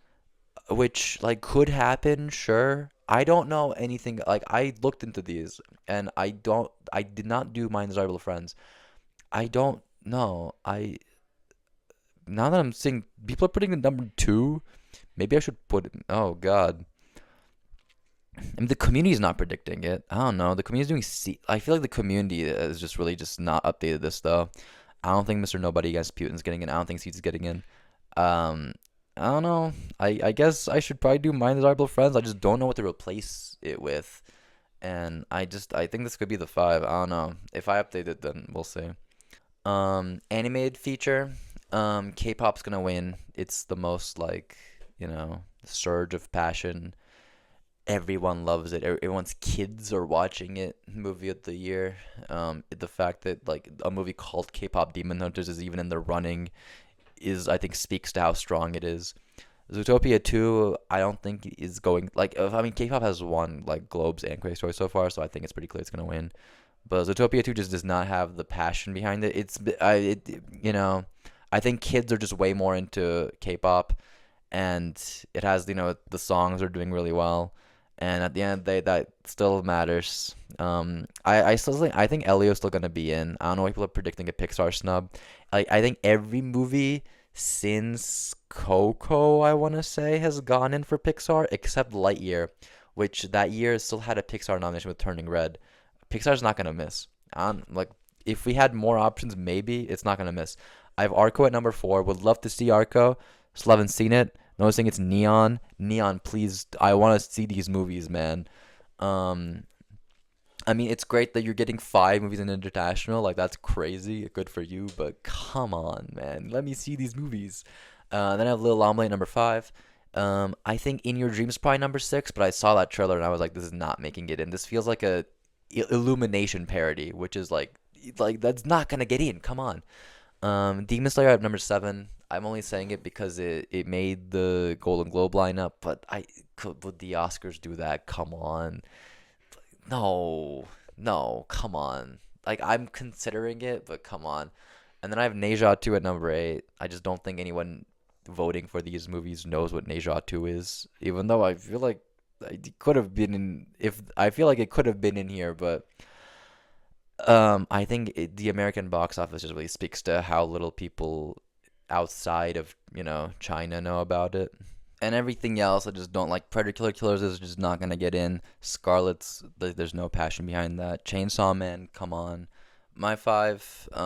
which like could happen, sure. I don't know anything. Like I looked into these, and I did not do My Undesirable Friends. I don't know. I Now that I'm seeing people are putting the number two, maybe I should put. Oh God. I mean, the community is not predicting it. I don't know. The community is doing C. I feel like the community is just really just not updated this though. I don't think Mr. Nobody Against Putin's getting in. I don't think Seeds is getting in. Um, I don't know. I guess I should probably do My Desirable Friends. I just don't know what to replace it with, and I think this could be the five. I don't know. If I update it, then we'll see. Animated feature. K-pop's gonna win. It's the most like surge of passion. Everyone loves it. Everyone's kids are watching it. Movie of the year. The fact that like a movie called K-pop Demon Hunters is even in the running is, I think, speaks to how strong it is. Zootopia 2, I don't think is going like, I mean, K-pop has won like Globes and Critics' Choice so far, so I think it's pretty clear it's gonna win. But Zootopia 2 just does not have the passion behind it. I think kids are just way more into K-pop, and it has, the songs are doing really well, and at the end of the day, that still matters. I still think, Elio's still gonna be in. I don't know why people are predicting a Pixar snub. Like I think every movie since Coco, I want to say, has gone in for Pixar except Lightyear, which that year still had a Pixar nomination with Turning Red. Pixar's not gonna miss. Like if we had more options, maybe it's not gonna miss. I have Arco at number four. Would love to see Arco. Still haven't seen it. Noticing it's Neon. Neon, please. I want to see these movies, man. Um, I mean, it's great that you're getting five movies in international. Like that's crazy. Good for you. But come on, man. Let me see these movies. Then I have Lil Omelette number five. I think In Your Dreams probably number six. But I saw that trailer and I was like, this is not making it in. This feels like a Illumination parody, which is like that's not gonna get in. Come on. Demon Slayer at number seven. I'm only saying it because it made the Golden Globe lineup, but would the Oscars do that? Come on. No, no, come on. Like I'm considering it, but come on. And then I have Neja 2 at number 8. I just don't think anyone voting for these movies knows what Neja 2 is, even though I feel like it could have been in if I feel like it could have been in here, but I think the American box office just really speaks to how little people outside of, China know about it. And everything else, I just don't like. Predator Killer Killers is just not gonna get in. Scarlet's, there's no passion behind that. Chainsaw Man, come on. My five, I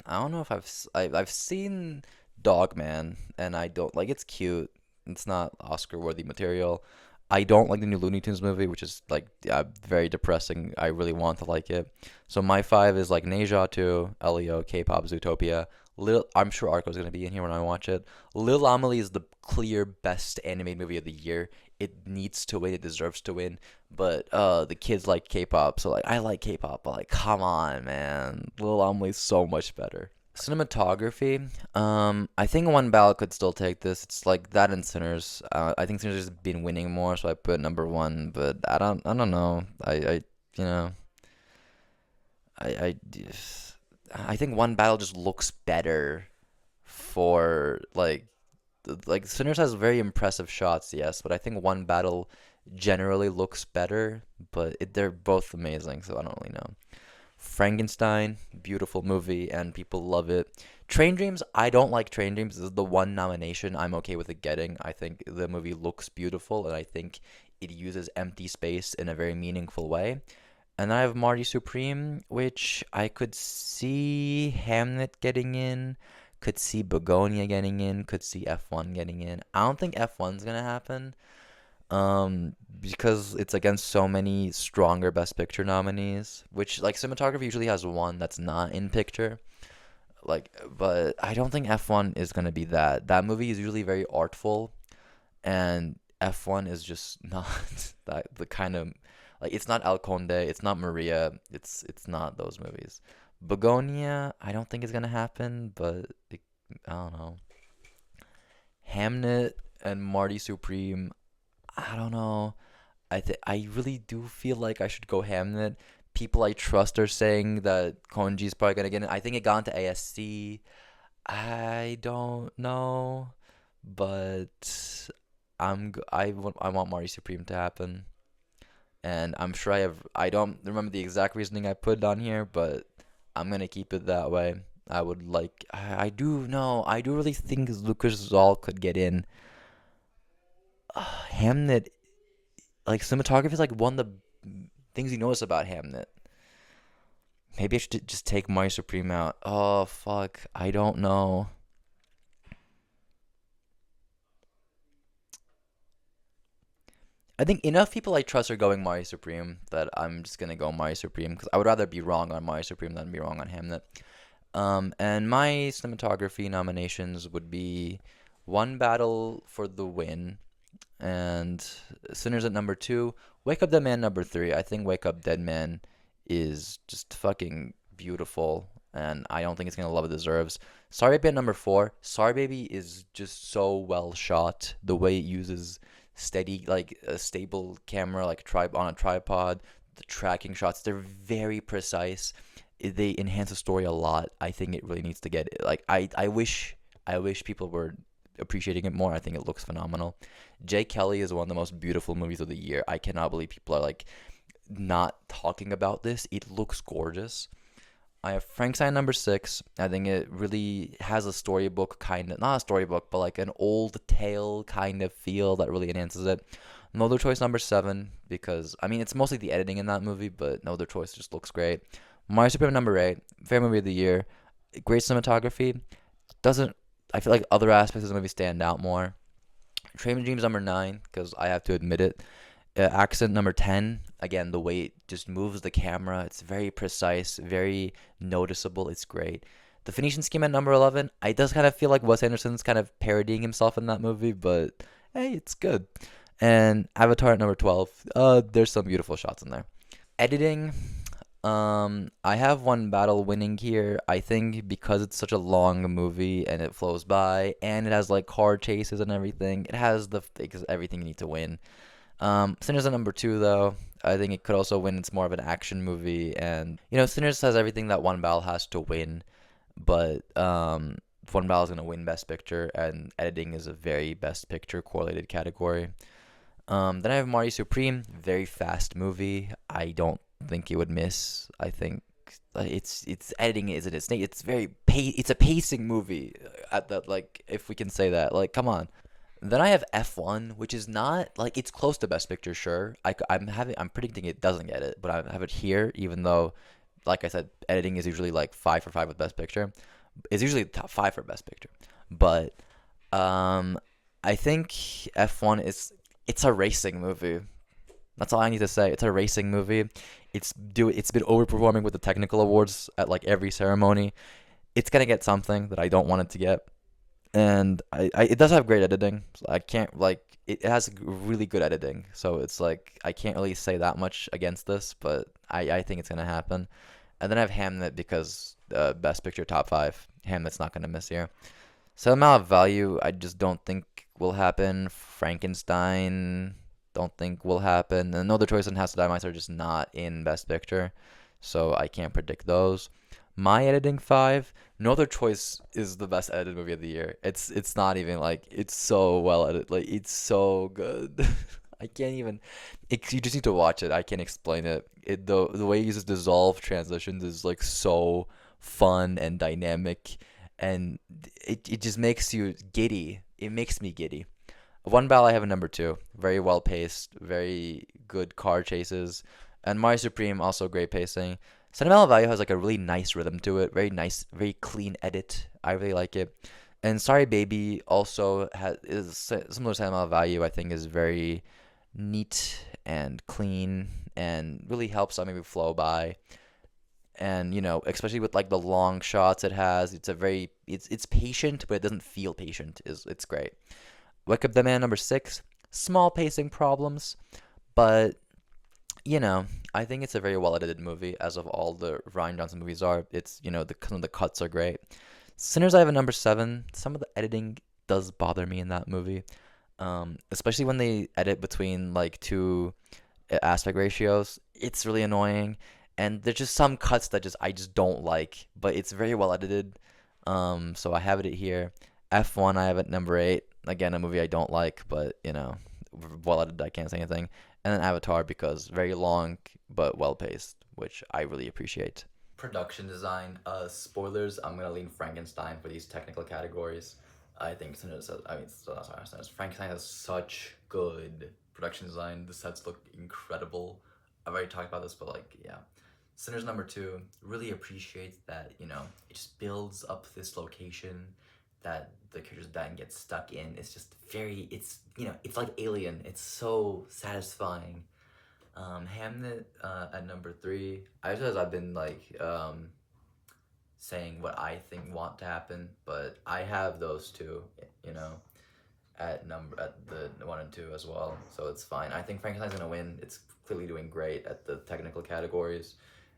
don't know if I've seen Dogman, and I don't like. It's cute. It's not Oscar worthy material. I don't like the new Looney Tunes movie, which is like, yeah, very depressing. I really want to like it. So my five is like Neja 2, Elio, K-pop, Zootopia. I'm sure Arco's gonna be in here when I watch it. Lil Amelie is the clear best animated movie of the year. It needs to win. It deserves to win. But the kids like K-pop, so like I like K-pop, but like come on, man, Lil Amelie's so much better. Cinematography. I think One Ballot could still take this. It's like that and Sinners. I think Sinners has been winning more, so I put number one. But I don't know. You know, I I think One Battle just looks better for like Sinners has very impressive shots, yes, but I think One Battle generally looks better, but they're both amazing, so I don't really know. Frankenstein, beautiful movie, and people love it. Train Dreams, I don't like Train Dreams. This is the one nomination I'm okay with it getting. I think the movie looks beautiful, and I think it uses empty space in a very meaningful way. And then I have Marty Supreme, which I could see Hamnet getting in, could see Begonia getting in, could see F1 getting in. I don't think F1's gonna happen, because it's against so many stronger Best Picture nominees, which like cinematography usually has one that's not in picture. Like, but I don't think F1 is gonna be that. That movie is usually very artful, and F1 is just not that the kind of like it's not El Conde, it's not Maria, it's not those movies. Begonia, I don't think is gonna happen, but I don't know. Hamnet and Marty Supreme, I don't know. I really do feel like I should go Hamnet. People I trust are saying that Konji's probably gonna get it. I think it got into ASC. I don't know, but I want Marty Supreme to happen, and I'm sure I don't remember the exact reasoning I put on here, but I'm gonna keep it that way. I would like I do know I do really think Lucas Zoll could get in. Hamnet, like cinematography is like one of the things you notice about Hamnet. Maybe I should just take Marty Supreme out. Oh fuck, I don't know. I think enough people I trust are going Marty Supreme that I'm just gonna go Marty Supreme because I would rather be wrong on Marty Supreme than be wrong on Hamnet. And my cinematography nominations would be One Battle for the Win, and Sinners at number two, Wake Up Dead Man number three. I think Wake Up Dead Man is just fucking beautiful, and I don't think it's gonna love it deserves. Sorry Baby at number four. Sorry Baby is just so well shot. The way it uses steady, like a stable camera, like on a tripod. The tracking shots, they're very precise. They enhance the story a lot. I think it really needs to get like I wish people were appreciating it more. I think it looks phenomenal. Jay Kelly is one of the most beautiful movies of the year. I cannot believe people are like not talking about this. It looks gorgeous. I have Frankenstein number six. I think it really has a storybook kind of, not a storybook, but like an old tale kind of feel that really enhances it. No Other Choice number seven, because I mean it's mostly the editing in that movie, but No Other Choice just looks great. My Supreme number eight, favorite movie of the year. Great cinematography. Doesn't I feel like other aspects of the movie stand out more. Train Dreams number nine, because I have to admit it. Accent number 10, again, the way it just moves the camera, it's very precise, very noticeable, it's great. The Phoenician Scheme at number 11, I does kind of feel like Wes Anderson's kind of parodying himself in that movie, but hey, it's good. And Avatar at number 12, there's some beautiful shots in there. Editing, I have One Battle winning here. I think because it's such a long movie and it flows by, and it has like car chases and everything, it has everything you need to win. Sinners at number two, though. I think it could also win. It's more of an action movie, and Sinners has everything that One Battle has to win, but One Battle is gonna win Best Picture, and editing is a very Best Picture correlated category. Then I have Marty Supreme, very fast movie. I don't think it would miss. I think it's editing isn't its name. It's a pacing movie at that, like, if we can say that. Like, come on. Then I have F1, which is not like it's close to Best Picture, sure. I'm predicting it doesn't get it, but I have it here, even though, like I said, editing is usually like 5 for 5 with Best Picture. It's usually top five for Best Picture, but um, I think F1 it's a racing movie. That's all I need to say. It's a racing movie. It's been overperforming with the technical awards at like every ceremony. It's gonna get something that I don't want it to get, and it does have great editing. So I can't like it has really good editing. So it's like I can't really say that much against this, but I think it's gonna happen. And then I have Hamlet because Best Picture top five. Hamlet's not gonna miss here. So amount of value I just don't think will happen. Frankenstein don't think will happen. And Another Choice and Has to Die Mice are just not in Best Picture, so I can't predict those. My editing five. No Other Choice is the best edited movie of the year. It's not even like it's so well edited. Like it's so good. I can't even. You just need to watch it. I can't explain it. The way he uses dissolve transitions is like so fun and dynamic, and it just makes you giddy. It makes me giddy. One Battle I have a number two. Very well paced, very good car chases, and Mario Supreme also great pacing. Sentimental Value has like a really nice rhythm to it. Very nice, very clean edit. I really like it. And Sorry Baby also has is similar to Sentimental Value. I think is very neat and clean and really helps that maybe flow by. And especially with like the long shots it has, it's patient, but it doesn't feel patient. Is It's great. Wake Up the Man number six. Small pacing problems, but you know, I think it's a very well edited movie, as of all the Ryan Johnson movies are. It's some of the cuts are great. Sinners I have a number seven. Some of the editing does bother me in that movie, especially when they edit between like two aspect ratios. It's really annoying, and there's just some cuts that just I just don't like, but it's very well edited. So I have it here. F1 I have at number eight. Again, a movie I don't like, but well edited. I can't say anything. And then Avatar because very long but well paced, which I really appreciate. Production design. Spoilers. I'm gonna lean Frankenstein for these technical categories. I think Sinners. I mean, sorry, Sinners. Frankenstein has such good production design. The sets look incredible. I've already talked about this, but like, yeah. Sinners number two. Really appreciate that. It just builds up this location that the characters then get stuck in. It's just very. It's like Alien. It's so satisfying. Hamnet at number three. I've been like saying what I think want to happen, but I have those two, you know, at the one and two as well. So it's fine. I think Frankenstein's gonna win. It's clearly doing great at the technical categories.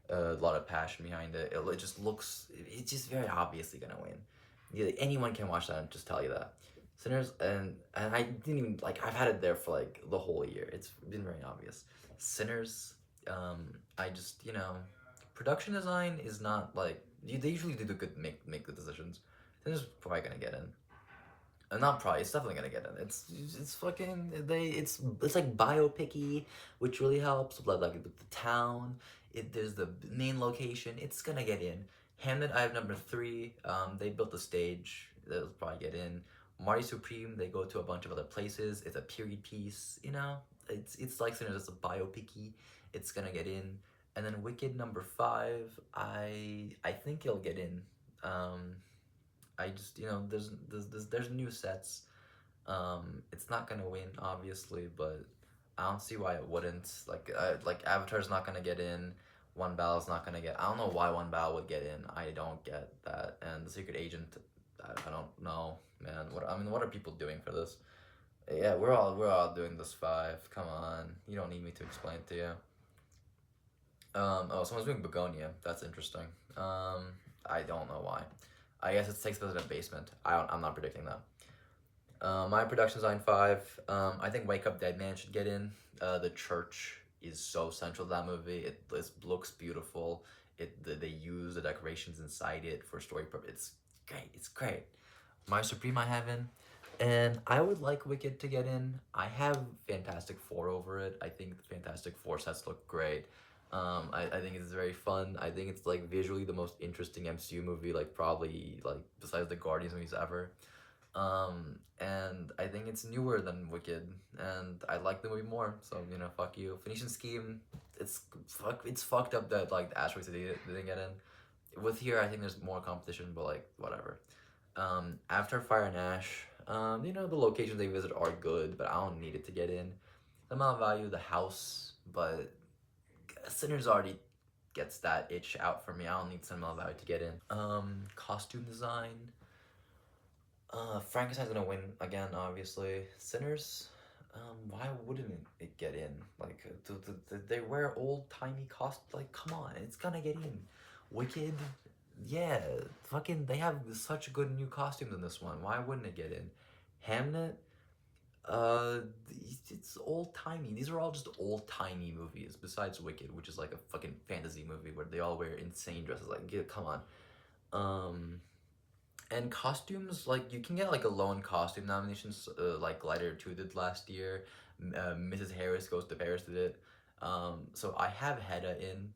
A lot of passion behind it. It just looks. It's just very obviously gonna win. Yeah, anyone can watch that and just tell you that. Sinners and I didn't even like. I've had it there for like the whole year. It's been very obvious. Sinners. I just production design is not like they usually do the good make the decisions. Sinners is probably gonna get in. Not probably. It's definitely gonna get in. It's fucking it's like biopicky, which really helps. Like with the town, there's the main location. It's gonna get in. Hamnet, I have number three. They built the stage. They'll probably get in. Marty Supreme, they go to a bunch of other places. It's a period piece. It's like Sinners. It's a biopicky. It's gonna get in. And then Wicked number five. I think it'll get in. I just there's new sets. It's not gonna win obviously, but I don't see why it wouldn't. Like Avatar's not gonna get in. One Battle's not gonna get. I don't know why One Battle would get in. I don't get that. And the Secret Agent, I don't know, man. What are people doing for this? Yeah, we're all doing this five. Come on, you don't need me to explain it to you. Oh, someone's doing Begonia. That's interesting. I don't know why. I guess it takes place in a basement. I'm not predicting that. My production design five. I think Wake Up Dead Man should get in. The church is so central to that movie. It looks beautiful. They use the decorations inside it for story purpose. It's great. It's great. My Supreme I have in. And I would like Wicked to get in. I have Fantastic Four over it. I think the Fantastic Four sets look great. I think it's very fun. I think it's like visually the most interesting MCU movie, like probably like besides the Guardians movies ever. And I think it's newer than Wicked, and I like the movie more. So fuck you. Phoenician Scheme. It's fucked up that like the Asteroid City didn't get in. With here, I think there's more competition, but like whatever. After Fire and Ash, the locations they visit are good, but I don't need it to get in. The amount of value, the house, but Sinners already gets that itch out for me. I don't need Cinema Value to get in. Costume design. Frankenstein's gonna win again, obviously. Sinners. Why wouldn't it get in? Like, they wear old timey cost. Like, come on, it's gonna get in. Wicked. Yeah, fucking. They have such good new costumes in this one. Why wouldn't it get in? Hamnet. It's old timey. These are all just old timey movies. Besides Wicked, which is like a fucking fantasy movie where they all wear insane dresses. Like, come on. Um, and costumes, like you can get like alone costume nominations, like Glider 2 did last year. Mrs. Harris Goes to Paris did it. So I have Hedda in.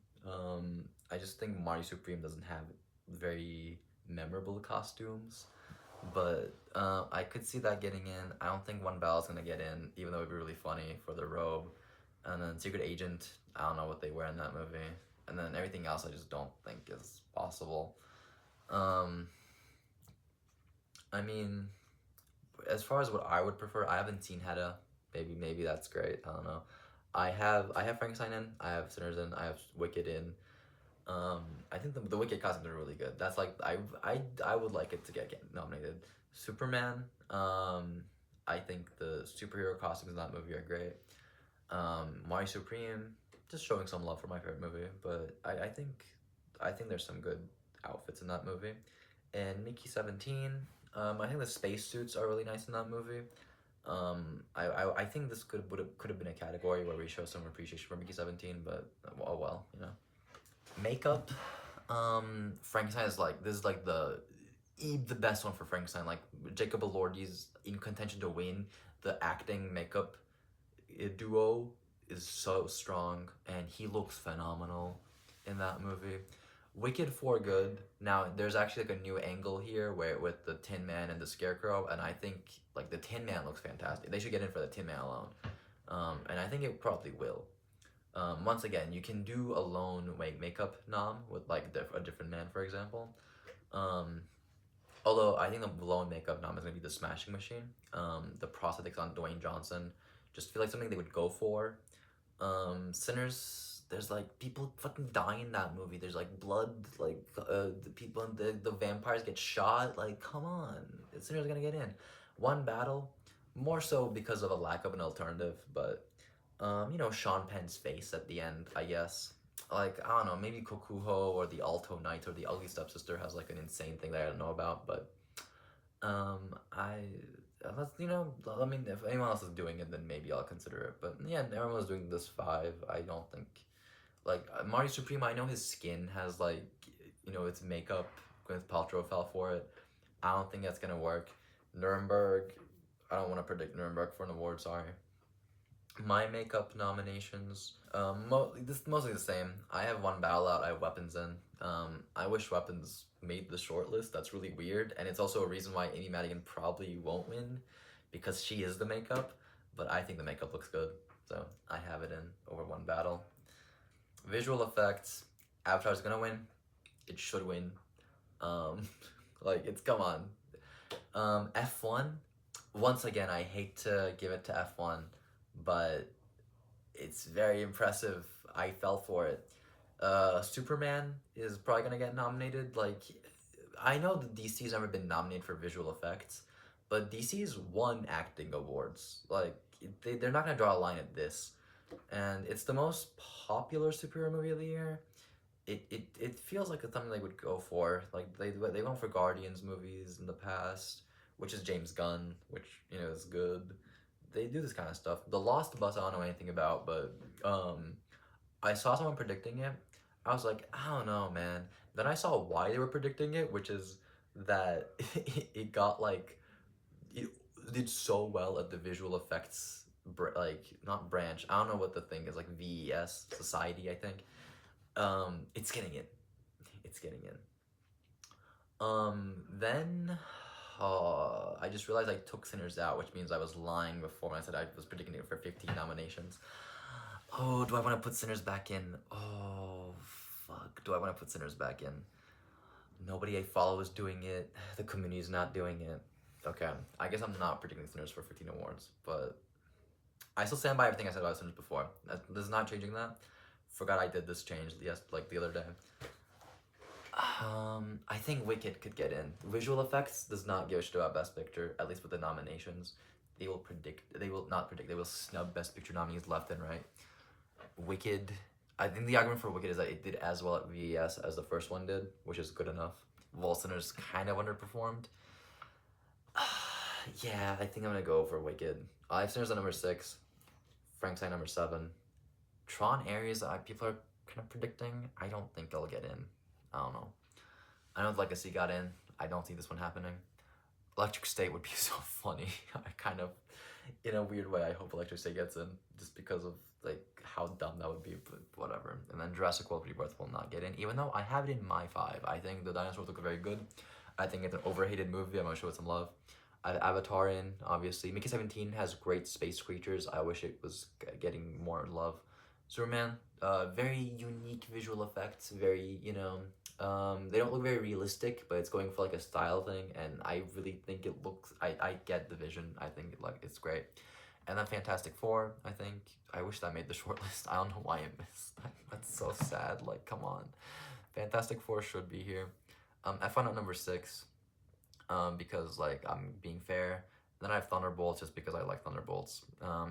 I just think Marty Supreme doesn't have very memorable costumes. But I could see that getting in. I don't think One Bell's gonna get in, even though it'd be really funny for the robe. And then Secret Agent, I don't know what they wear in that movie. And then everything else, I just don't think is possible. Um, I mean, as far as what I would prefer, I haven't seen Hedda. Maybe that's great. I don't know. I have Frankenstein in. I have Sinners in. I have Wicked in. I think the Wicked costumes are really good. That's like I would like it to get nominated. Superman. I think the superhero costumes in that movie are great. Marty Supreme, just showing some love for my favorite movie, but I think there's some good outfits in that movie. And Mickey 17. I think the spacesuits are really nice in that movie. I think this could have been a category where we show some appreciation for Mickey 17, but oh well, you know. Makeup, Frankenstein is like this is like the best one for Frankenstein. Like Jacob Elordi's in contention to win. The acting makeup duo is so strong, and he looks phenomenal in that movie. Wicked for good. Now there's actually like a new angle here where with the Tin Man and the Scarecrow, and I think like the Tin Man looks fantastic. They should get in for the Tin Man alone, and I think it probably will. Once again, you can do a lone makeup nom with like a different man, for example. Um, Although I think the lone makeup nom is gonna be the Smashing Machine. The prosthetics on Dwayne Johnson just feel like something they would go for. Sinners, there's like people fucking die in that movie. There's like blood, like the people and the vampires get shot. Like, come on, Sinners gonna get in. One Battle, more so because of a lack of an alternative, but Sean Penn's face at the end, I guess. Like, I don't know, maybe Kokuho or the Alto Knight or the Ugly Stepsister has like an insane thing that I don't know about, but I let's I mean, if anyone else is doing it, then maybe I'll consider it. But yeah, everyone's doing this five. I don't think like Marty Supreme. I know his skin has like it's makeup. Gwyneth Paltrow fell for it. I don't think that's gonna work. Nuremberg. I don't want to predict Nuremberg for an award. Sorry. My makeup nominations, this mostly the same. I have One Battle Out. I have Weapons in. I wish Weapons made the shortlist. That's really weird, and it's also a reason why Amy Madigan probably won't win, because she is the makeup. But I think the makeup looks good, so I have it in over One Battle. Visual effects. Avatar's gonna win. It should win. Um, like it's come on. F1. Once again, I hate to give it to F1, but it's very impressive. I fell for it. Superman is probably gonna get nominated. Like, I know that DC's never been nominated for visual effects, but DC's won acting awards. Like, they're not gonna draw a line at this. And it's the most popular superhero movie of the year. It feels like it's something they would go for. Like, they went for Guardians movies in the past, which is James Gunn, which, is good. They do this kind of stuff. The Lost Bus I don't know anything about, but I saw someone predicting it. I was like, I don't know, man. Then I saw why they were predicting it, which is that it got like it did so well at the visual effects like not branch. I don't know what the thing is, like VES Society, I think. It's getting in. It's getting in. Then I just realized I took Sinners out, which means I was lying before when I said I was predicting it for 15 nominations. Oh, do I want to put Sinners back in? Oh, fuck. Do I want to put Sinners back in? Nobody I follow is doing it. The community is not doing it. Okay, I guess I'm not predicting Sinners for 15 awards, but I still stand by everything I said about Sinners before. This is not changing that. Forgot I did this change, yes, like the other day. I think Wicked could get in. Visual effects does not give a shit about Best Picture, at least with the nominations. They will not predict, they will snub Best Picture nominees left and right. Wicked, I think the argument for Wicked is that it did as well at VES as the first one did, which is good enough. Sinners kind of underperformed. Yeah, I think I'm gonna go for Wicked. Life Sinners at number 6, Frankenstein number 7. Tron Ares, people are kind of predicting. I don't think they'll get in. I don't know. I know Legacy got in. I don't see this one happening. Electric State would be so funny. I kind of, in a weird way, I hope Electric State gets in just because of like how dumb that would be, but whatever. And then Jurassic World Rebirth will not get in, even though I have it in my 5. I think the dinosaurs look very good. I think it's an overhated movie. I'm gonna show it some love. I have Avatar in, obviously. Mickey 17 has great space creatures. I wish it was getting more love. Superman, very unique visual effects, very, they don't look very realistic, but it's going for like a style thing, and I really think it looks, I get the vision. I think it's great. And then Fantastic Four, I think, I wish that made the short list. I don't know why it missed. That's so sad, like, come on. Fantastic Four should be here. F1 at number 6, because like I'm being fair. Then I have Thunderbolts just because I like Thunderbolts.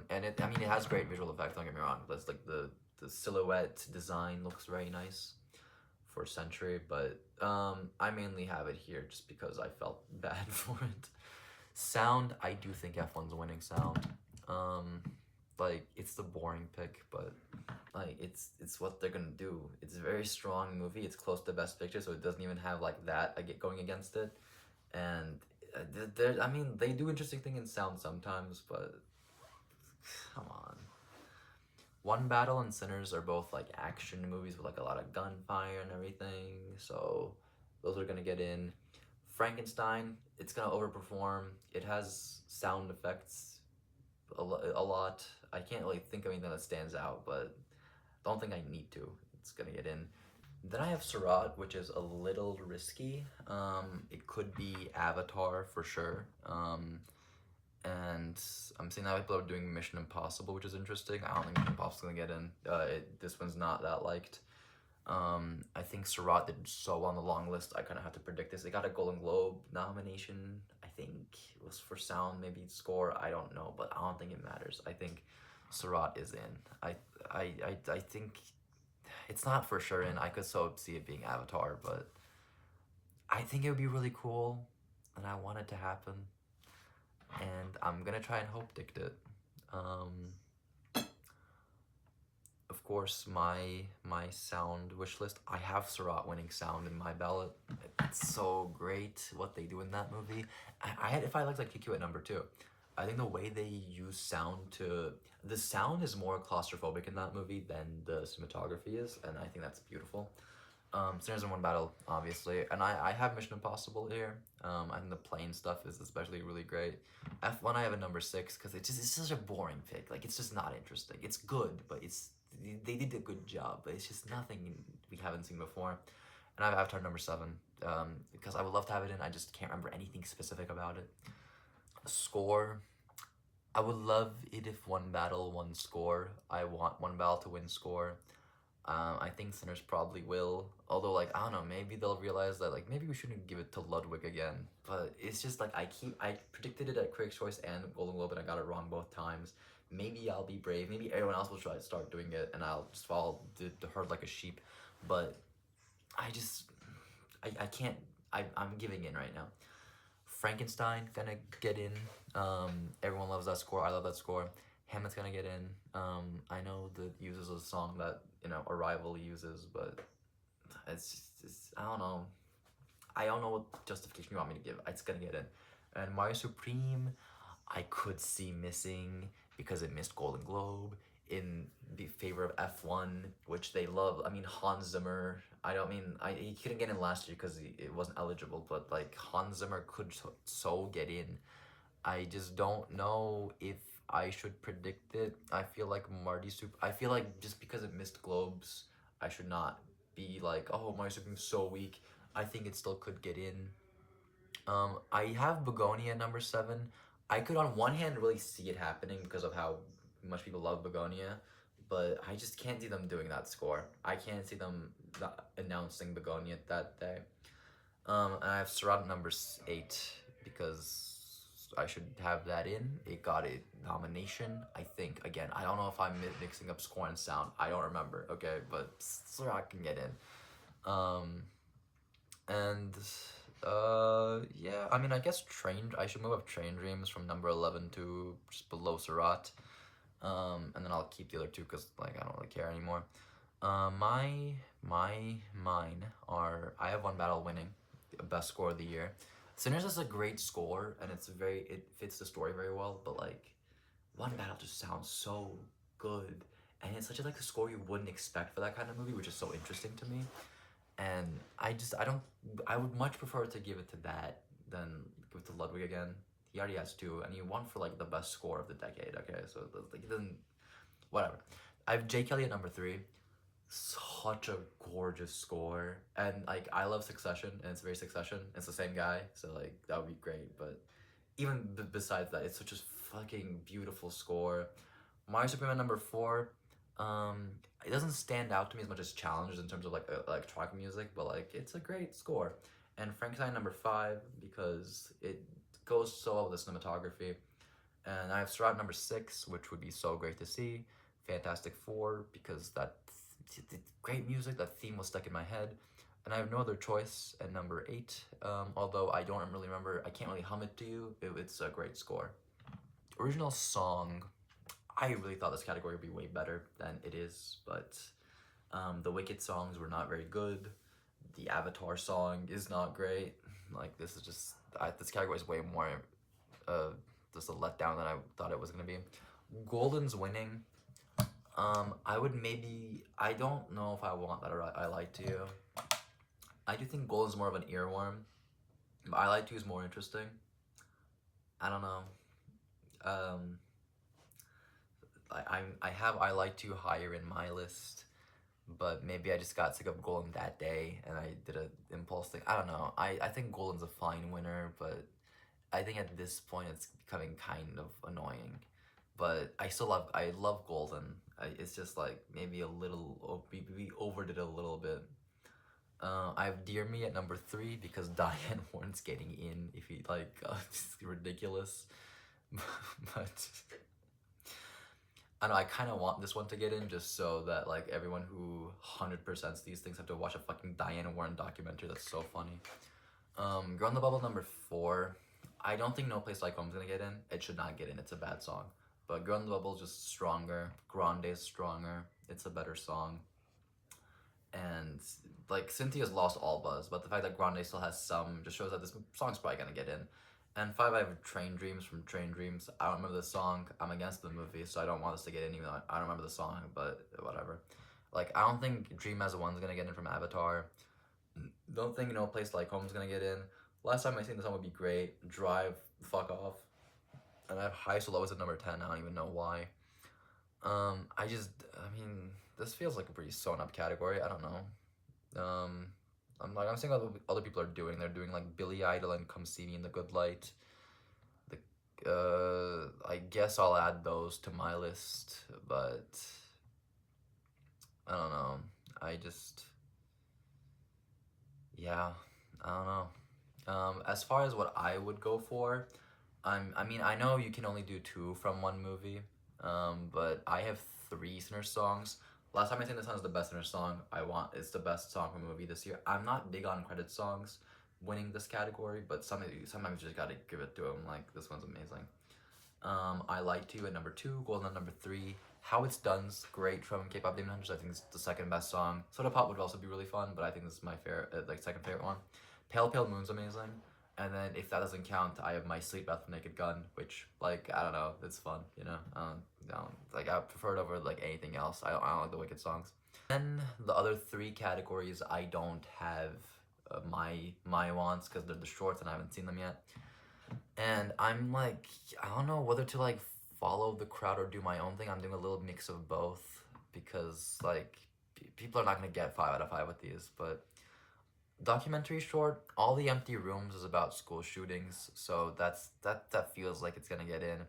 And it has great visual effects, don't get me wrong. That's like the silhouette design looks very nice for Century, but I mainly have it here just because I felt bad for it. Sound, I do think F1's winning sound. Like it's the boring pick, but like it's what they're gonna do. It's a very strong movie. It's close to Best Picture, so it doesn't even have like that going against it. And they do interesting thing in sound sometimes, but come on. One Battle and Sinners are both like action movies with like a lot of gunfire and everything, so those are gonna get in. Frankenstein, it's gonna overperform. It has sound effects a lot. I can't really think of anything that stands out, but don't think I need to. It's gonna get in. Then I have Surat, which is a little risky. It could be Avatar for sure. And I'm seeing that people are doing Mission Impossible, which is interesting. I don't think Mission Impossible's gonna get in. This one's not that liked. I think Surat did so well on the long list. I kind of have to predict this. It got a Golden Globe nomination. I think it was for sound, maybe score. I don't know, but I don't think it matters. I think Surat is in. I think it's not for sure in. I could so see it being Avatar, but I think it would be really cool, and I want it to happen. And I'm gonna try and hope dict it. Of course, my sound wish list. I have Surat winning sound in my ballot. It's so great what they do in that movie. If I like QQ at number 2. I think the way they use sound the sound is more claustrophobic in that movie than the cinematography is, and I think that's beautiful. Sinners in One Battle, obviously, and I have Mission Impossible here. I think the plane stuff is especially really great. F1 I have a number 6 because it's such a boring pick. Like it's just not interesting. It's good, but they did a good job, but it's just nothing we haven't seen before. And I have Avatar number 7 because I would love to have it in. I just can't remember anything specific about it. Score, I would love it if One Battle won score. I want One Battle to win score. I think Sinners probably will. Although, like, I don't know, maybe they'll realize that, like, maybe we shouldn't give it to Ludwig again. But it's just, like, I predicted it at Critics' Choice and Golden Globe, and I got it wrong both times. Maybe I'll be brave. Maybe everyone else will try to start doing it, and I'll just follow the herd like a sheep. But I can't, I'm giving in right now. Frankenstein gonna get in. Everyone loves that score. I love that score. Hamlet's gonna get in. I know that uses a song that Arrival uses, but it's I don't know. I don't know what justification you want me to give. It's gonna get in. And Mario Supreme, I could see missing because it missed Golden Globe in the favor of F1, which they love. I mean, Hans Zimmer. He couldn't get in last year because it wasn't eligible, but like Hans Zimmer could so get in. I just don't know if I should predict it. I feel like I feel like just because it missed Globes, I should not be like, oh, Marty Supreme's so weak. I think it still could get in. I have Begonia number 7. I could on one hand really see it happening because of how much people love Begonia, but I just can't see them doing that score. I can't see them announcing Begonia that day. And I have Surat number 8 because I should have that in. It got a nomination, I think. Again, I don't know if I'm mixing up score and sound. I don't remember, okay? But Surat can get in. And Yeah, I mean, I guess I should move up Train Dreams from number 11 to just below Surat. And then I'll keep the other two because, like, I don't really care anymore. Mine are, I have One Battle winning, best score of the year. Sinners is a great score, and it fits the story very well, but, like, One Battle just sounds so good. And it's such a, like, a score you wouldn't expect for that kind of movie, which is so interesting to me. And I don't, I would much prefer to give it to that than give it to Ludwig again. He already has two, and he won for like the best score of the decade. Okay, so like it doesn't, whatever. I have J. Kelly at number three. Such a gorgeous score, and like I love Succession, and it's very Succession. It's the same guy, so like that would be great. But even besides that, it's such a fucking beautiful score. Mario Superman number four. It doesn't stand out to me as much as Challenges in terms of like electronic music, but like it's a great score. And Frankenstein number five because it goes so well with the cinematography. And I have Surround number six, which would be so great to see. Fantastic Four because great music. That theme was stuck in my head. And I have no other choice at number eight. Although I don't really remember, I can't really hum it to you. It's a great score. Original song. I really thought this category would be way better than it is, but the Wicked songs were not very good. The Avatar song is not great. Like this is just this category is way more just a letdown than I thought it was gonna be. Golden's winning. I would maybe I don't know if I want that or I Lied to You. I do think Golden's more of an earworm. But I Lied to You is more interesting. I don't know. Um, I have I Like to higher in my list, but maybe I just got sick of Golden that day and I did a impulse thing. I don't know. I think Golden's a fine winner, but I think at this point it's becoming kind of annoying. But I love Golden. It's just like maybe a little we overdid it a little bit. I have Dear Me at number three because Diane Warren's getting in. If he like, it's ridiculous, but. I know I kind of want this one to get in just so that like everyone who 100%s these things have to watch a fucking Diana Warren documentary. That's so funny. Girl in the Bubble number four. I don't think No Place Like Home's gonna get in. It should not get in. It's a bad song. But Girl in the Bubble is just stronger. Grande's stronger. It's a better song. And like Cynthia's lost all buzz, but the fact that Grande still has some just shows that this song's probably gonna get in. And five, I have Train Dreams from Train Dreams. I don't remember the song. I'm against the movie, so I don't want this to get in, even though I don't remember the song, but whatever. Like, I don't think Dream as a One's gonna get in from Avatar. Don't think No Place Like Home's gonna get in. Last time I seen the song would be great. Drive, fuck off. And I have High So Low as at number 10. I don't even know why. I mean, this feels like a pretty sewn up category. I don't know. I'm seeing what other people are doing. They're doing like Billy Idol and Come See Me in the Good Light. I guess I'll add those to my list, but I don't know. Yeah, I don't know. As far as what I would go for, I mean, I know you can only do two from one movie, but I have three Sinner songs. Last time I sang this song is the best Sinner song. It's the best song from a movie this year. I'm not big on credit songs winning this category, but sometimes you just gotta give it to them. Like, this one's amazing. I Lied to You at number two, Golden at number three. How It's Done's great from K-Pop Demon Hunters. I think it's the second best song. Soda Pop would also be really fun, but I think this is my favorite, like second favorite one. Pale Pale Moon's amazing. And then if that doesn't count, I have My Sleep Bath with Naked Gun, which like I don't know, it's fun, you know. Like I prefer it over like anything else. I don't like the Wicked songs. Then the other three categories I don't have my wants because they're the shorts and I haven't seen them yet. And I'm like, I don't know whether to like follow the crowd or do my own thing. I'm doing a little mix of both because like people are not gonna get 5 out of 5 with these. But documentary short, All the Empty Rooms is about school shootings, so that feels like it's gonna get in.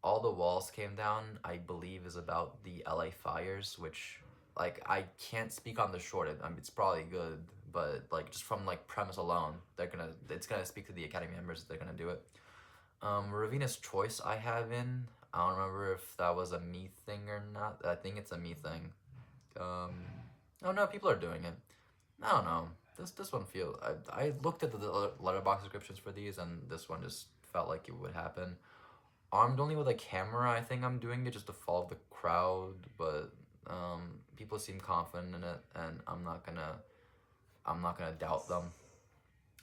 All the Walls Came Down, I believe, is about the LA fires, which like I can't speak on the short. It's probably good, but like just from like premise alone, it's gonna speak to the Academy members. They're gonna do it. Ravina's Choice I have in. I don't remember if that was a me thing or not. I think it's a me thing. Oh no, people are doing it. I don't know. This one feel I looked at the letterbox descriptions for these, and this one just felt like it would happen. Armed only with a camera, I think I'm doing it just to follow the crowd, but people seem confident in it, and I'm not gonna doubt them.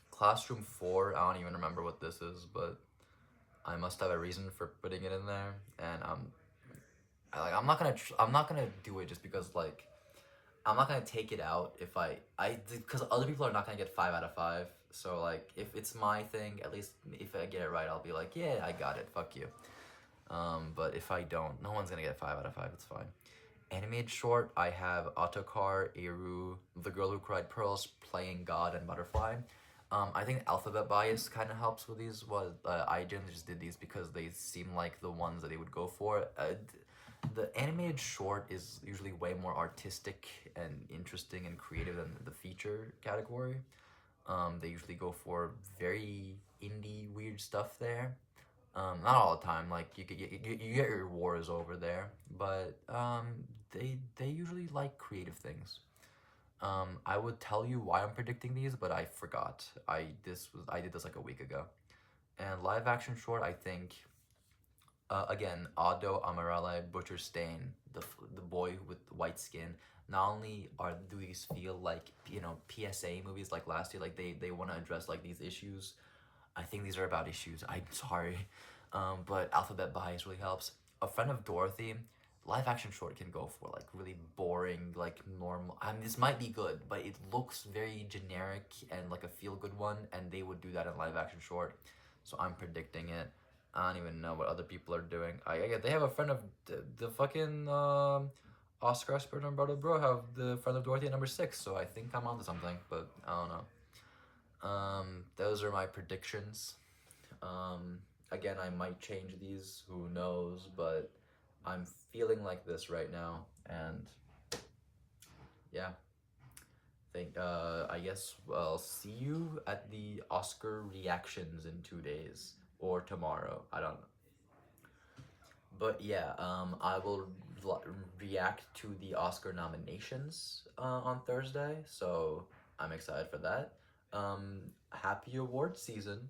Classroom 4, I don't even remember what this is, but I must have a reason for putting it in there, and I'm not gonna do it just because like I'm not gonna take it out if I because other people are not gonna get 5 out of 5. So like if it's my thing, at least if I get it right, I'll be like, yeah, I got it. Fuck you. But if I don't, no one's gonna get 5 out of 5. It's fine. Animated short, I have Otokar, Eru, The Girl Who Cried Pearls, Playing God, and Butterfly. I think alphabet bias kind of helps with these. I generally just did these because they seem like the ones that they would go for. The animated short is usually way more artistic and interesting and creative than the feature category. They usually go for very indie weird stuff there. Not all the time. Like you get your wars over there, but they usually like creative things. I would tell you why I'm predicting these, but I forgot. I did this like a week ago. And live action short, I think again, Ado Amarale Butcher Stain, the boy with the white skin. Not only are do these feel like PSA movies like last year, like they want to address like these issues. I think these are about issues. I'm sorry, but alphabet bias really helps. A Friend of Dorothy, live action short can go for like really boring, like normal. I mean, this might be good, but it looks very generic and like a feel good one, and they would do that in live action short. So I'm predicting it. I don't even know what other people are doing. I get they have a friend of the fucking Oscar Asper and brother bro have the Friend of Dorothy at number 6. So I think I'm onto something, but I don't know. Those are my predictions. Again, I might change these, who knows, but I'm feeling like this right now, and yeah, think I guess I'll see you at the Oscar reactions in 2 days or tomorrow. I don't know. But yeah, I will react to the Oscar nominations on Thursday, so I'm excited for that. Happy award season.